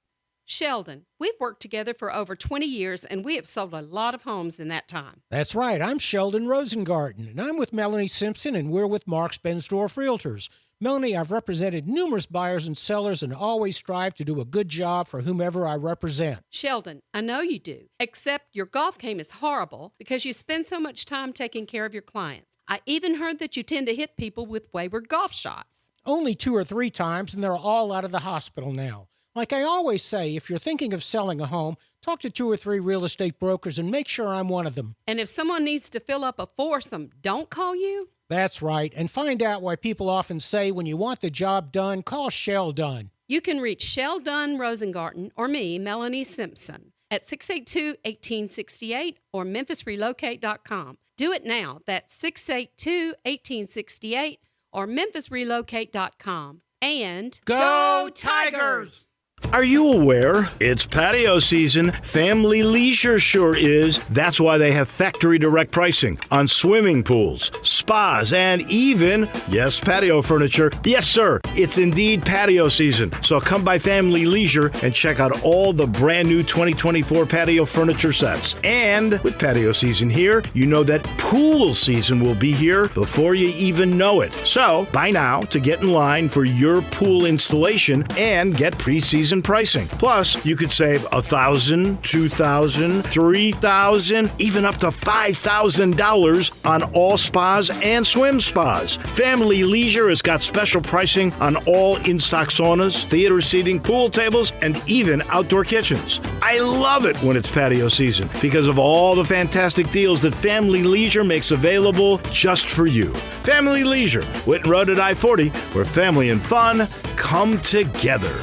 Sheldon, we've worked together for over 20 years, and we have sold a lot of homes in that time. That's right. I'm Sheldon Rosengarten, and I'm with Melanie Simpson, and we're with Marks Bensdorf Realtors. Melanie, I've represented numerous buyers and sellers and always strive to do a good job for whomever I represent. Sheldon, I know you do, except your golf game is horrible because you spend so much time taking care of your clients. I even heard that you tend to hit people with wayward golf shots. Only 2 or 3 times, and they're all out of the hospital now. Like I always say, if you're thinking of selling a home, talk to 2 or 3 real estate brokers and make sure I'm one of them. And if someone needs to fill up a foursome, don't call you? That's right, and find out why people often say when you want the job done, call Shell Dunn. You can reach Shell Dunn Rosengarten or me, Melanie Simpson, at 682-1868 or memphisrelocate.com. Do it now. That's 682-1868 or memphisrelocate.com. And Go Tigers! Are you aware? It's patio season. Family Leisure sure is. That's why they have factory direct pricing on swimming pools, spas, and even, yes, patio furniture. Yes, sir, it's indeed patio season. So come by Family Leisure and check out all the brand new 2024 patio furniture sets. And with patio season here, you know that pool pool season will be here before you even know it. So, buy now to get in line for your pool installation and get preseason pricing. Plus, you could save $1,000, $2,000, $3,000, even up to $5,000 on all spas and swim spas. Family Leisure has got special pricing on all in-stock saunas, theater seating, pool tables, and even outdoor kitchens. I love it when it's patio season because of all the fantastic deals that Family Leisure makes available just for you. Family Leisure, Whitten Road at I-40, where family and fun come together.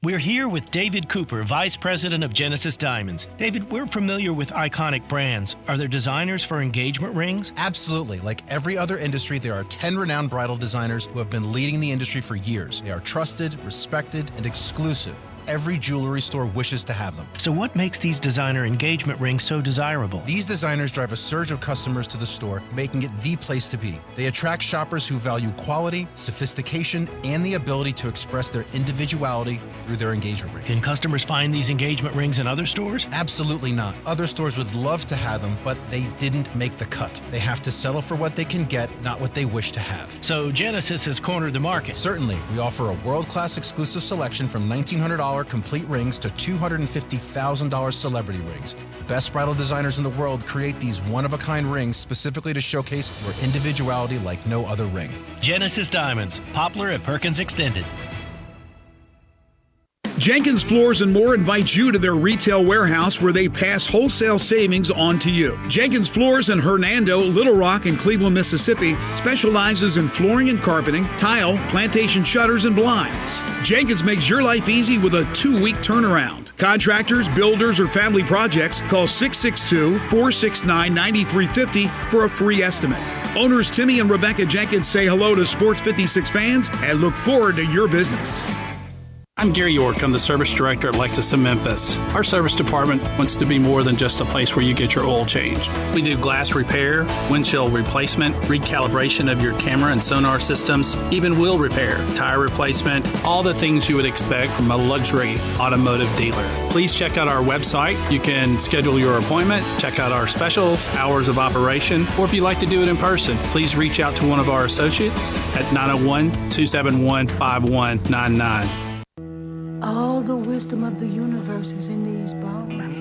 We're here with David Cooper, Vice President of Genesis Diamonds. David, we're familiar with iconic brands. Are there designers for engagement rings? Absolutely. Like every other industry, there are 10 renowned bridal designers who have been leading the industry for years. They are trusted, respected, and exclusive. Every jewelry store wishes to have them. So what makes these designer engagement rings so desirable? These designers drive a surge of customers to the store, making it the place to be. They attract shoppers who value quality, sophistication, and the ability to express their individuality through their engagement ring. Can customers find these engagement rings in other stores? Absolutely not. Other stores would love to have them, but they didn't make the cut. They have to settle for what they can get, not what they wish to have. So Genesis has cornered the market. Certainly. We offer a world-class exclusive selection from $1,900 complete rings to $250,000 celebrity rings. Best bridal designers in the world create these one-of-a-kind rings specifically to showcase your individuality like no other ring. Genesis Diamonds, Poplar at Perkins Extended. Jenkins Floors and More invites you to their retail warehouse where they pass wholesale savings on to you. Jenkins Floors in Hernando, Little Rock, and Cleveland, Mississippi specializes in flooring and carpeting, tile, plantation shutters, and blinds. Jenkins makes your life easy with a 2-week turnaround. Contractors, builders, or family projects, call 662-469-9350 for a free estimate. Owners Timmy and Rebecca Jenkins say hello to Sports 56 fans and look forward to your business. I'm Gary York. I'm the service director at Lexus of Memphis. Our service department wants to be more than just a place where you get your oil changed. We do glass repair, windshield replacement, recalibration of your camera and sonar systems, even wheel repair, tire replacement, all the things you would expect from a luxury automotive dealer. Please check out our website. You can schedule your appointment, check out our specials, hours of operation, or if you'd like to do it in person, please reach out to one of our associates at 901-271-5199. All the wisdom of the universe is in these bones.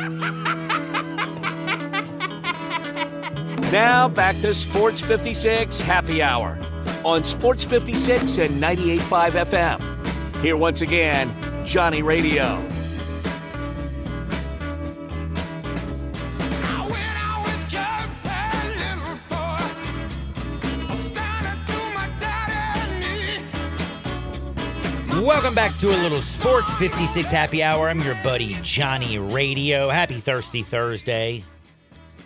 Now back to Sports 56 Happy Hour on Sports 56 and 98.5 FM. Here once again, Johnny Radio. Welcome back to a little Sports 56 Happy Hour. I'm your buddy Johnny Radio. Happy Thirsty Thursday.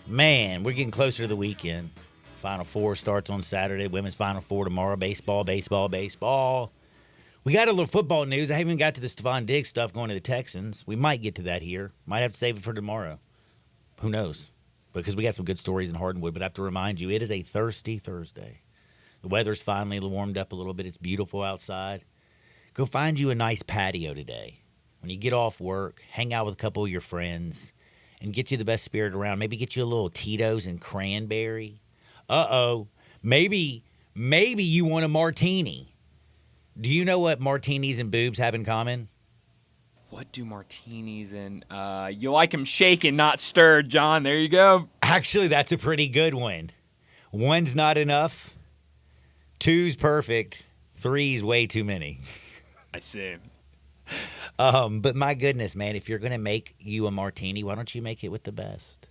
Man, we're getting closer to the weekend. Final Four starts on Saturday. Women's Final Four tomorrow. Baseball. We got a little football news. I haven't even got to the Stephon Diggs stuff going to the Texans. We might get to that here. Might have to save it for tomorrow. Who knows? Because we got some good stories in Hardwood. But I have to remind you, it is a thirsty Thursday. The weather's finally warmed up a little bit. It's beautiful outside. Go find you a nice patio today. When you get off work, hang out with a couple of your friends and get you the best spirit around. Maybe get you a little Tito's and cranberry. Maybe you want a martini. Do you know what martinis and boobs have in common? What do martinis and you like them shaken, not stirred, John? There you go. Actually, that's a pretty good one. 1's not enough. 2's perfect. 3's way too many. I see. But my goodness, man, if you're going to make you a martini, why don't you make it with the best?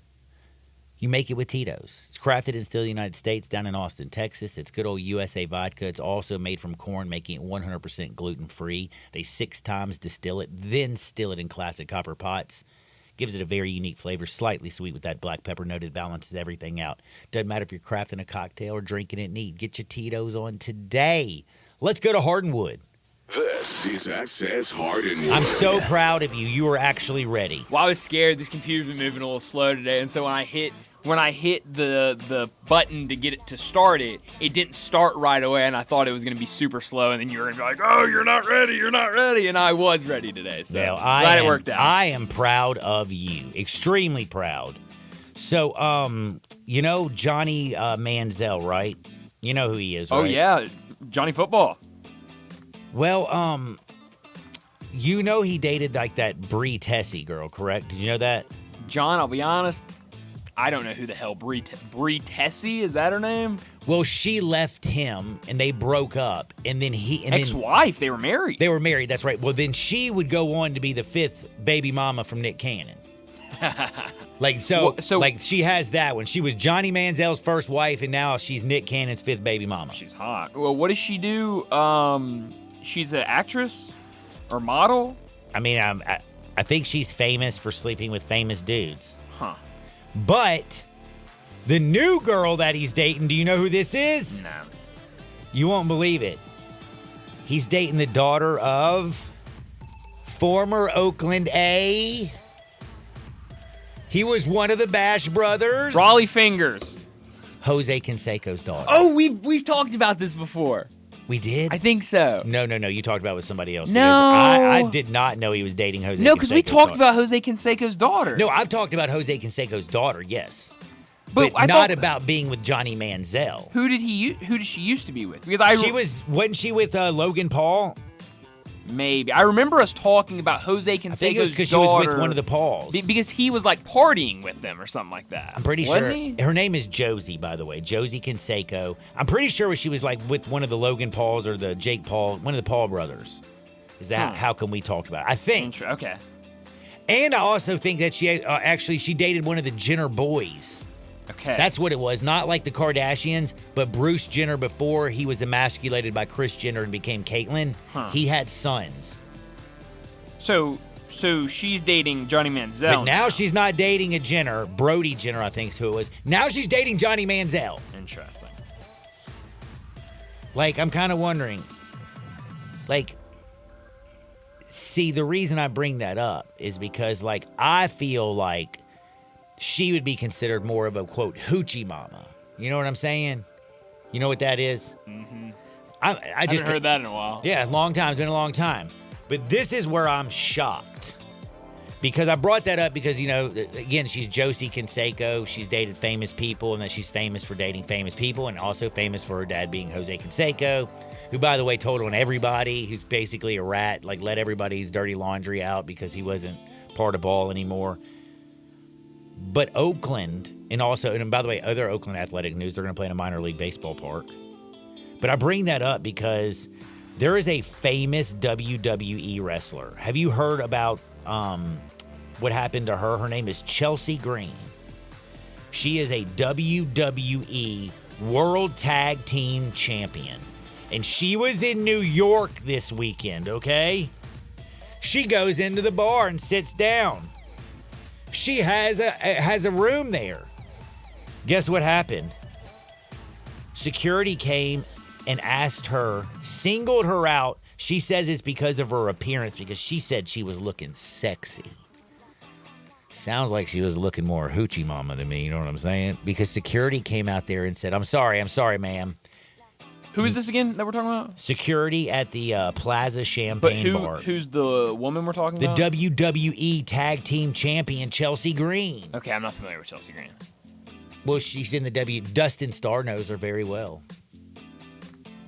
You make it with Tito's. It's crafted and still in the United States down in Austin, Texas. It's good old USA vodka. It's also made from corn, making it 100% gluten-free. They 6 times distill it, then still it in classic copper pots. Gives it a very unique flavor, slightly sweet with that black pepper note. It balances everything out. Doesn't matter if you're crafting a cocktail or drinking it neat. Get your Tito's on today. Let's go to Hardwood. This is Access Hardwood. I'm so proud of you. You were actually ready. Well, I was scared. This computer's been moving a little slow today, and so when I hit the button to get it to start it didn't start right away, and I thought it was going to be super slow, and then you were going to be like, oh, you're not ready, and I was ready today, so glad it worked out. I am proud of you, extremely proud. So, you know Johnny Manziel, right? You know who he is, right? Oh, yeah. Johnny Football. Well, you know he dated like that Bree Tessie girl, correct? Did you know that? John, I'll be honest, I don't know who the hell Bree Tessie, is that her name? Well, she left him and they broke up, and then ex-wife, they were married. They were married, that's right. Well, then she would go on to be the 5th baby mama from Nick Cannon. Like she has that one. She was Johnny Manziel's first wife, and now she's Nick Cannon's 5th baby mama. She's hot. Well, what does she do? She's an actress or model? I mean, I think she's famous for sleeping with famous dudes. Huh. But the new girl that he's dating, do you know who this is? No. You won't believe it. He's dating the daughter of former Oakland A. He was one of the Bash brothers. Raleigh Fingers. Jose Canseco's daughter. Oh, we've talked about this before. We did? I think so. No. You talked about it with somebody else. No. I did not know he was dating Jose Canseco's daughter. No, because we talked about Jose Canseco's daughter. No, I've talked about Jose Canseco's daughter, yes. But not about being with Johnny Manziel. Who did she used to be with? Because wasn't she with Logan Paul? Maybe. I remember us talking about Jose Canseco's daughter. I think it was because she was with one of the Pauls. Because he was like partying with them or something like that. I'm pretty sure. Her name is Josie, by the way. Josie Canseco. I'm pretty sure she was like with one of the Logan Pauls or the Jake Paul, one of the Paul brothers. Is that how come we talked about it? I think. Okay. And I also think that she dated one of the Jenner boys. Okay. That's what it was. Not like the Kardashians, but Bruce Jenner, before he was emasculated by Kris Jenner and became Caitlyn, he had sons. So she's dating Johnny Manziel. But now she's not dating a Jenner. Brody Jenner, I think is who it was. Now she's dating Johnny Manziel. Interesting. Like, I'm kind of wondering, like, see, the reason I bring that up is because, like, I feel like she would be considered more of a, quote, hoochie mama. You know what I'm saying? You know what that is? Mm-hmm. I just haven't heard that in a while. Yeah, a long time. It's been a long time. But this is where I'm shocked. Because I brought that up because, you know, again, she's Josie Canseco. She's dated famous people, and that she's famous for dating famous people, and also famous for her dad being Jose Canseco, who, by the way, told on everybody, who's basically a rat, like let everybody's dirty laundry out because he wasn't part of ball anymore. But Oakland, and by the way, other Oakland athletic news, they're going to play in a minor league baseball park. But I bring that up because there is a famous WWE wrestler. Have you heard about what happened to her? Her name is Chelsea Green. She is a WWE World Tag Team Champion. And she was in New York this weekend, okay? She goes into the bar and sits down. She has a room there. Guess what happened? Security came and asked her, singled her out. She says it's because of her appearance, because she said she was looking sexy. Sounds like she was looking more hoochie mama to me, you know what I'm saying? Because security came out there and said, I'm sorry, ma'am. Who is this again that we're talking about? Security at the Plaza Champagne Bar. Who's the woman we're talking about? The WWE Tag Team Champion, Chelsea Green. Okay, I'm not familiar with Chelsea Green. Well, she's in the Dustin Starr knows her very well.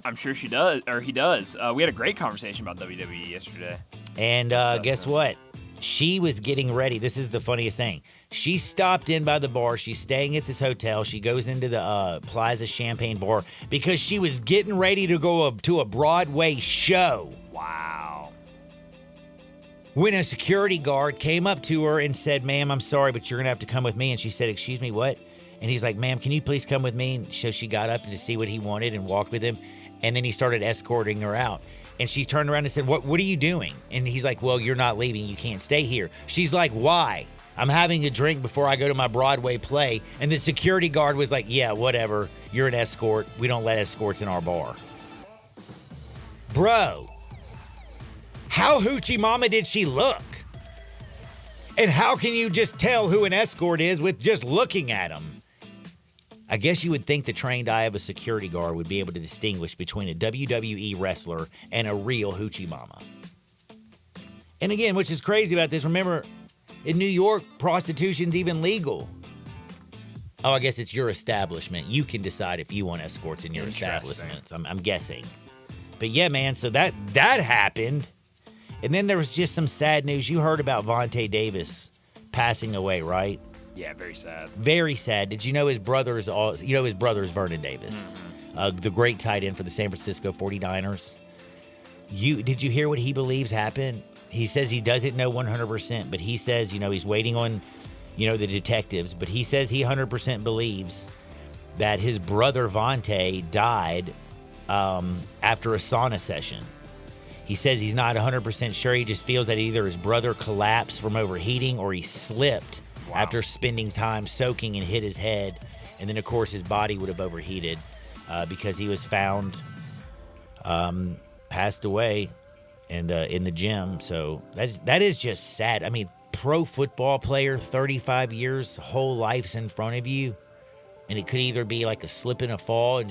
I'm sure she does, or he does. We had a great conversation about WWE yesterday. And guess what? She was getting ready. This is the funniest thing. She stopped in by the bar. She's staying at this hotel. She goes into the Plaza Champagne Bar because she was getting ready to go to a Broadway show. Wow. When a security guard came up to her and said, ma'am, I'm sorry, but you're going to have to come with me. And she said, excuse me, what? And he's like, ma'am, can you please come with me? And so she got up to see what he wanted and walked with him. And then he started escorting her out. And she turned around and said, what are you doing? And he's like, well, you're not leaving. You can't stay here. She's like, why? I'm having a drink before I go to my Broadway play. And the security guard was like, yeah, whatever. You're an escort. We don't let escorts in our bar. Bro, how hoochie mama did she look? And how can you just tell who an escort is with just looking at them? I guess you would think the trained eye of a security guard would be able to distinguish between a WWE wrestler and a real hoochie mama. And again, which is crazy about this, remember, in New York, prostitution's even legal. Oh, I guess it's your establishment. You can decide if you want escorts in your establishments. I'm guessing. But yeah, man, so that happened. And then there was just some sad news. You heard about Vontae Davis passing away, right? Yeah, very sad. Very sad. Did you know his brother is Vernon Davis, the great tight end for the San Francisco 49ers? Did you hear what he believes happened? He says he doesn't know 100%, but he says, he's waiting on, the detectives, but he says he 100% believes that his brother Vontae died after a sauna session. He says he's not 100% sure. He just feels that either his brother collapsed from overheating or he slipped after spending time soaking and hit his head. And then, of course, his body would have overheated because he was found passed away in the gym. So that is just sad. I mean, pro football player, 35 years, whole life's in front of you. And it could either be like a slip and a fall and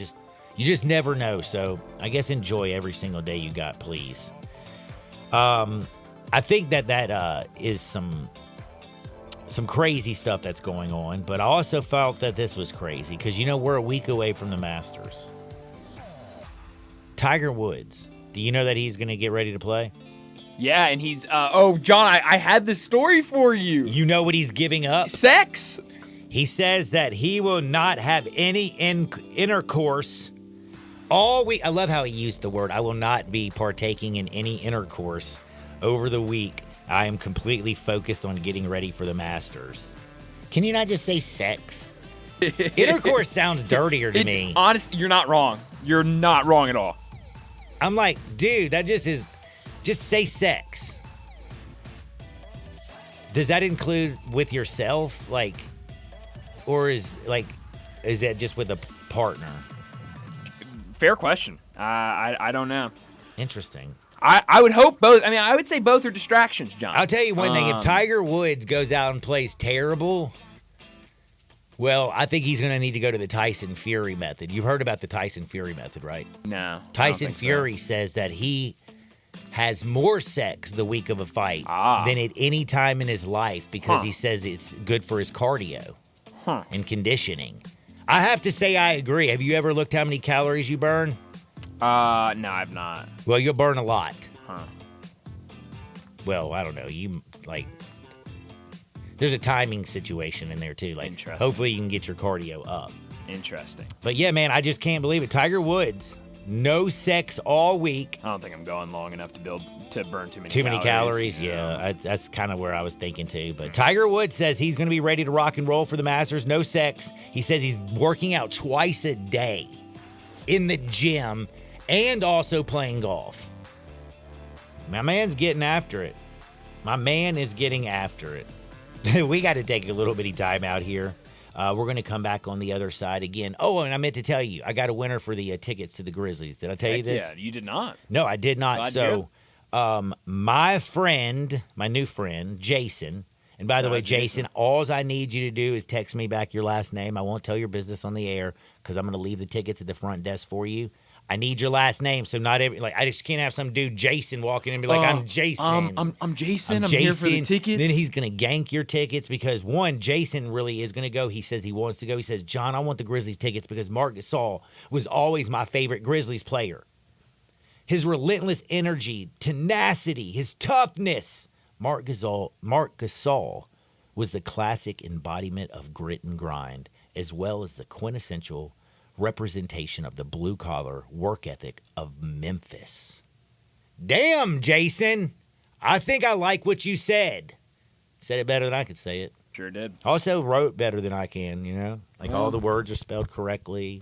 you just never know. So I guess enjoy every single day you got, please. I think that is some crazy stuff that's going on. But I also felt that this was crazy because, we're a week away from the Masters. Tiger Woods. Do you know that he's going to get ready to play? Yeah, and he's... John, I had this story for you. You know what he's giving up? Sex. He says that he will not have any intercourse all week. I love how he used the word. I will not be partaking in any intercourse over the week. I am completely focused on getting ready for the Masters. Can you not just say sex? Intercourse sounds dirtier to me. Honestly, you're not wrong. You're not wrong at all. I'm like, dude, that just say sex. Does that include with yourself? Or is that just with a partner? Fair question. I don't know. Interesting. I would hope both. I mean, I would say both are distractions, John. I'll tell you one thing. If Tiger Woods goes out and plays terrible, well, I think he's going to need to go to the Tyson Fury method. You've heard about the Tyson Fury method, right? No. Tyson Fury says that he has more sex the week of a fight than at any time in his life because he says it's good for his cardio and conditioning. I have to say I agree. Have you ever looked how many calories you burn? No, I've not. Well, you'll burn a lot. Huh. Well, I don't know. There's a timing situation in there, too. Hopefully you can get your cardio up. Interesting. But, yeah, man, I just can't believe it. Tiger Woods, no sex all week. I don't think I'm going long enough to burn too many calories. Too many calories, yeah. That's kind of where I was thinking, too. But Tiger Woods says he's going to be ready to rock and roll for the Masters. No sex. He says he's working out twice a day in the gym and also playing golf. My man's getting after it. My man is getting after it. We got to take a little bitty time out here. We're going to come back on the other side again. Oh, and I meant to tell you, I got a winner for the tickets to the Grizzlies. Did I tell you this? Yeah, you did not. No, I did not. So, my new friend, Jason, and by the way, Jason, all I need you to do is text me back your last name. I won't tell your business on the air because I'm going to leave the tickets at the front desk for you. I need your last name, so not I just can't have some dude Jason walk in and be like, I'm Jason. I'm Jason. I'm here for the tickets. Then he's gonna gank your tickets because Jason really is gonna go. He says he wants to go. He says, John, I want the Grizzlies tickets because Marc Gasol was always my favorite Grizzlies player. His relentless energy, tenacity, his toughness. Marc Gasol was the classic embodiment of grit and grind, as well as the quintessential representation of the blue-collar work ethic of Memphis. Damn, Jason. I think I like what you said. Said it better than I could say it. Sure did. Also wrote better than I can, all the words are spelled correctly.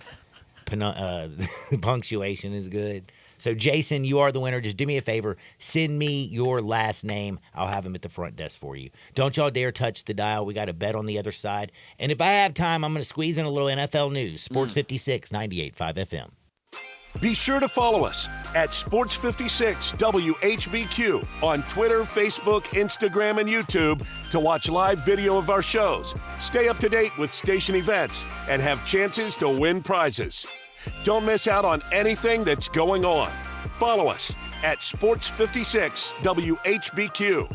Punctuation is good. So, Jason, you are the winner. Just do me a favor. Send me your last name. I'll have him at the front desk for you. Don't y'all dare touch the dial. We got a bet on the other side. And if I have time, I'm going to squeeze in a little NFL news. Sports 56, 98.5 FM. Be sure to follow us at Sports 56 WHBQ on Twitter, Facebook, Instagram, and YouTube to watch live video of our shows. Stay up to date with station events and have chances to win prizes. Don't miss out on anything that's going on. Follow us at Sports 56 WHBQ.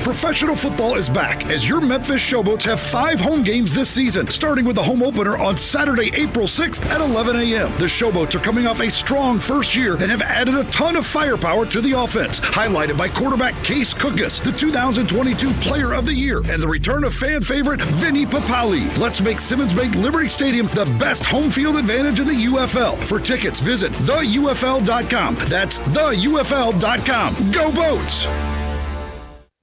Professional football is back as your Memphis Showboats have 5 home games this season, starting with the home opener on Saturday, April 6th at 11 a.m. The Showboats are coming off a strong first year and have added a ton of firepower to the offense, highlighted by quarterback Case Cookus, the 2022 Player of the Year, and the return of fan favorite Vinny Papali. Let's make Simmons Bank Liberty Stadium the best home field advantage in the UFL. For tickets, visit theufl.com. That's theufl.com. Go Boats!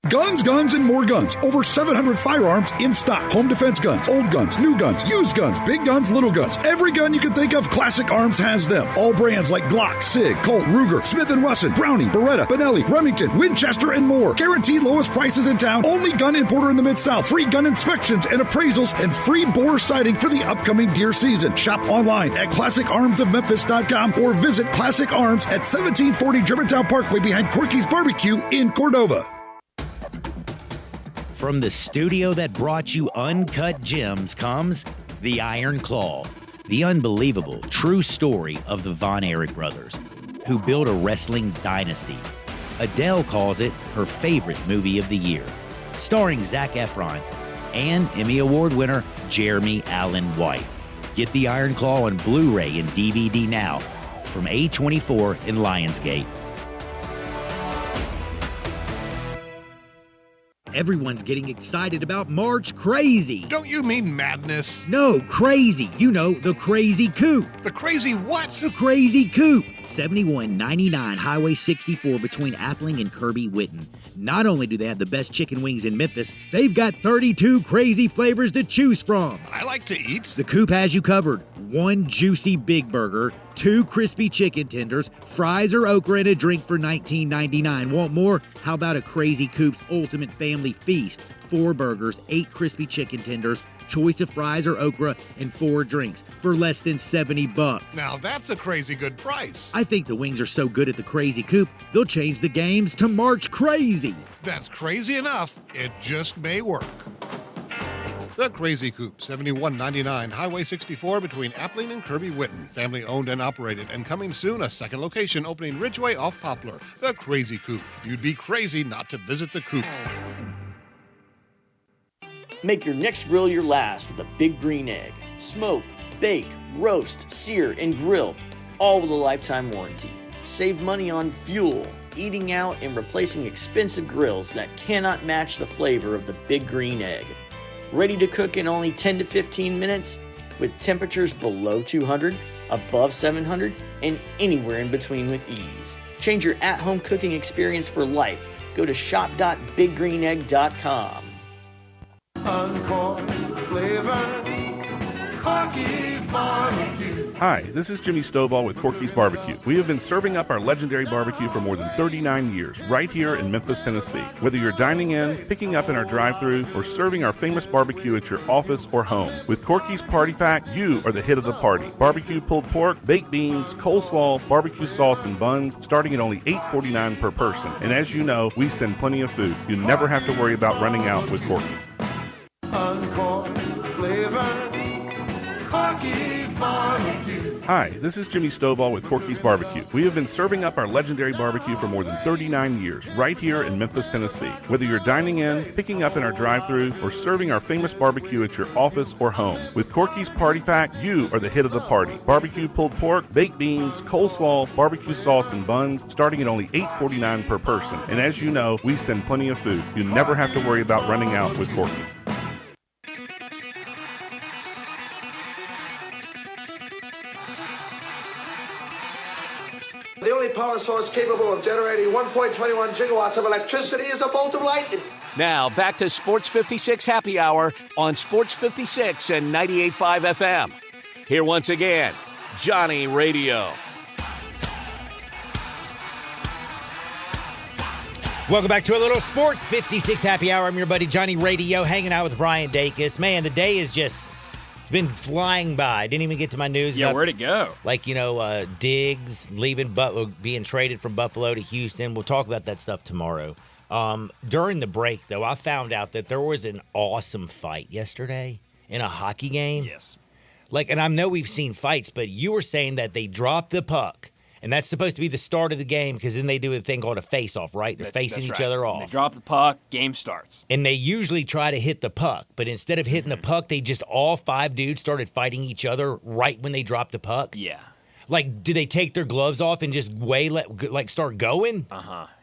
Guns, guns, and more guns. Over 700 firearms in stock. Home defense guns, old guns, new guns, used guns, big guns, little guns. Every gun you can think of, Classic Arms has them. All brands like Glock, Sig, Colt, Ruger, Smith & Wesson, Browning, Beretta, Benelli, Remington, Winchester, and more. Guaranteed lowest prices in town. Only gun importer in the Mid-South. Free gun inspections and appraisals and free bore sighting for the upcoming deer season. Shop online at ClassicArmsOfMemphis.com or visit Classic Arms at 1740 Germantown Parkway behind Corky's Barbecue in Cordova. From the studio that brought you Uncut Gems comes The Iron Claw, the unbelievable true story of the Von Erich brothers, who built a wrestling dynasty. Adele calls it her favorite movie of the year, starring Zac Efron and Emmy Award winner Jeremy Allen White. Get The Iron Claw on Blu-ray and DVD now from A24 in Lionsgate. Everyone's getting excited about March Crazy. Don't you mean madness? No, crazy. You know, the Crazy Coupe. The Crazy what? The Crazy Coupe. $71.99 Highway 64 between Appling and Kirby Whitten. Not only do they have the best chicken wings in Memphis, they've got 32 crazy flavors to choose from. I like to eat. The Coupe has you covered. 1 juicy Big Burger, 2 crispy chicken tenders, fries or okra, and a drink for $19.99. Want more? How about a Crazy Coupe's ultimate family feast? 4 burgers, 8 crispy chicken tenders, choice of fries or okra, and 4 drinks for less than $70. Now that's a crazy good price. I think the wings are so good at the Crazy Coupe, they'll change the games to March Crazy. That's crazy enough. It just may work. The Crazy Coupe, $71.99 Highway 64 between Appling and Kirby Whitten. Family owned and operated, and coming soon, a second location opening Ridgeway off Poplar. The Crazy Coupe. You'd be crazy not to visit the Coupe. Make your next grill your last with a Big Green Egg. Smoke, bake, roast, sear, and grill, all with a lifetime warranty. Save money on fuel, eating out, and replacing expensive grills that cannot match the flavor of the Big Green Egg. Ready to cook in only 10 to 15 minutes with temperatures below 200, above 700, and anywhere in between with ease. Change your at-home cooking experience for life. Go to shop.biggreenegg.com. Uncorked flavor, Corky's Barbecue. Hi, this is Jimmy Stovall with Corky's Barbecue. We have been serving up our legendary barbecue for more than 39 years, right here in Memphis, Tennessee. Whether you're dining in, picking up in our drive-thru, or serving our famous barbecue at your office or home, with Corky's Party Pack, you are the hit of the party. Barbecue pulled pork, baked beans, coleslaw, barbecue sauce, and buns, starting at only $8.49 per person. And as you know, we send plenty of food. You never have to worry about running out with Corky. Uncorked flavor, Corky's Barbecue. Hi, this is Jimmy Stovall with Corky's Barbecue. We have been serving up our legendary barbecue for more than 39 years, right here in Memphis, Tennessee. Whether you're dining in, picking up in our drive-thru, or serving our famous barbecue at your office or home, with Corky's Party Pack, you are the hit of the party. Barbecue pulled pork, baked beans, coleslaw, barbecue sauce, and buns, starting at only $8.49 per person. And as you know, we send plenty of food. You never have to worry about running out with Corky. The only power source capable of generating 1.21 gigawatts of electricity is a bolt of lightning. Now, back to Sports 56 Happy Hour on Sports 56 and 98.5 FM. Here once again, Johnny Radio. Welcome back to a little Sports 56 Happy Hour. I'm your buddy Johnny Radio, hanging out with Brian Dacus. Man, the day is just... it's been flying by. Didn't even get to my news. Yeah, about, where'd it go? Like, Diggs leaving, being traded from Buffalo to Houston. We'll talk about that stuff tomorrow. During the break, though, I found out that there was an awesome fight yesterday in a hockey game. Yes. And I know we've seen fights, but you were saying that they dropped the puck And that's supposed to be the start of the game because then they do a thing called a face-off, right? They're facing each other off. They drop the puck, game starts. And they usually try to hit the puck, but instead of hitting the puck, they just all 5 dudes started fighting each other right when they dropped the puck. Yeah. Like, do they take their gloves off and just start going?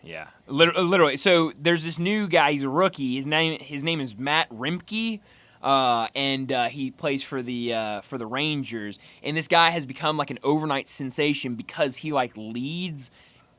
Yeah. Literally. So there's this new guy. He's a rookie. His name is Matt Rimke. And he plays for the Rangers, and this guy has become like an overnight sensation because he like leads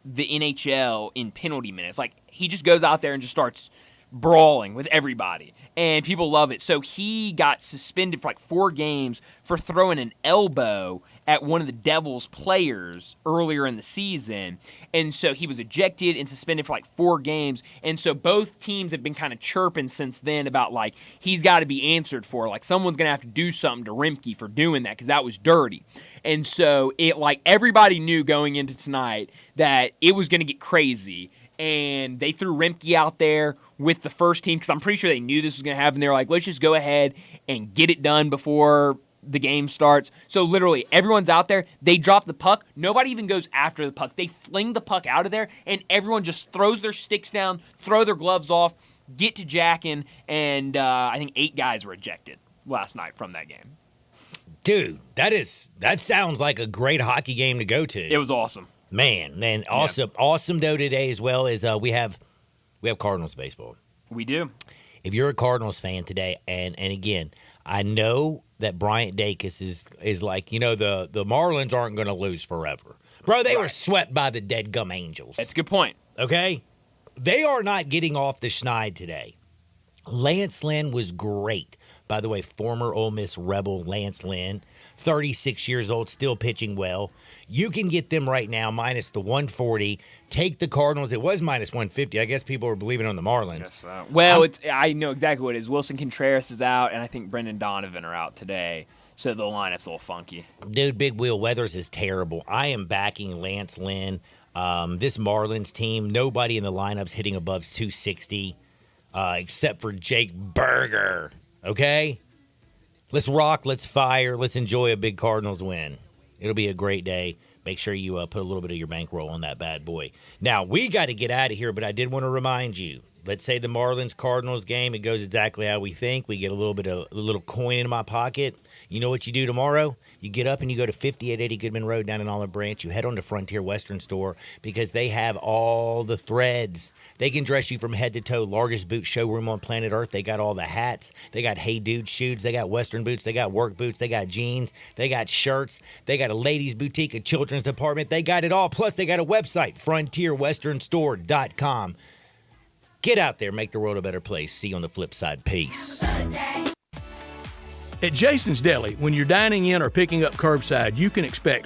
the NHL in penalty minutes. Like he just goes out there and just starts brawling with everybody, and people love it. So he got suspended for like 4 games for throwing an elbow at one of the Devils players earlier in the season. And so he was ejected and suspended for like 4 games. And so both teams have been kind of chirping since then about like he's got to be answered for. Like someone's going to have to do something to Rimke for doing that because that was dirty. And so it like everybody knew going into tonight that it was going to get crazy. And they threw Rimke out there with the first team because I'm pretty sure they knew this was going to happen. They were like, let's just go ahead and get it done before the game starts. So literally everyone's out there. They drop the puck. Nobody even goes after the puck. They fling the puck out of there, and everyone just throws their sticks down, throw their gloves off, get to jacking, and I think 8 guys were ejected last night from that game. Dude, that sounds like a great hockey game to go to. It was awesome. Man, awesome though today as well is we have Cardinals baseball. We do. If you're a Cardinals fan today, and again, I know that Bryant Dacus is like, the Marlins aren't going to lose forever. Bro, they were swept by the dead gum Angels. That's a good point. Okay? They are not getting off the schneid today. Lance Lynn was great. By the way, former Ole Miss Rebel Lance Lynn, 36 years old, still pitching well. You can get them right now minus the 140. Take the Cardinals. It was minus 150. I guess people are believing on the Marlins. Well, I know exactly what it is. Wilson Contreras is out, and I think Brendan Donovan are out today. So the lineup's a little funky. Dude, Big Wheel Weathers is terrible. I am backing Lance Lynn. This Marlins team, nobody in the lineup's hitting above 260 except for Jake Berger. Okay? Let's rock, let's fire, let's enjoy a big Cardinals win. It'll be a great day. Make sure you put a little bit of your bankroll on that bad boy. Now, we got to get out of here, but I did want to remind you, let's say the Marlins-Cardinals game, it goes exactly how we think. We get a little coin in my pocket. You know what you do tomorrow? You get up and you go to 5880 Goodman Road down in Olive Branch. You head on to Frontier Western Store because they have all the threads. They can dress you from head to toe. Largest boot showroom on planet Earth. They got all the hats. They got Hey Dude shoes. They got Western boots. They got work boots. They got jeans. They got shirts. They got a ladies' boutique, a children's department. They got it all. Plus, they got a website, frontierwesternstore.com. Get out there. Make the world a better place. See you on the flip side. Peace. At Jason's Deli, when you're dining in or picking up curbside, you can expect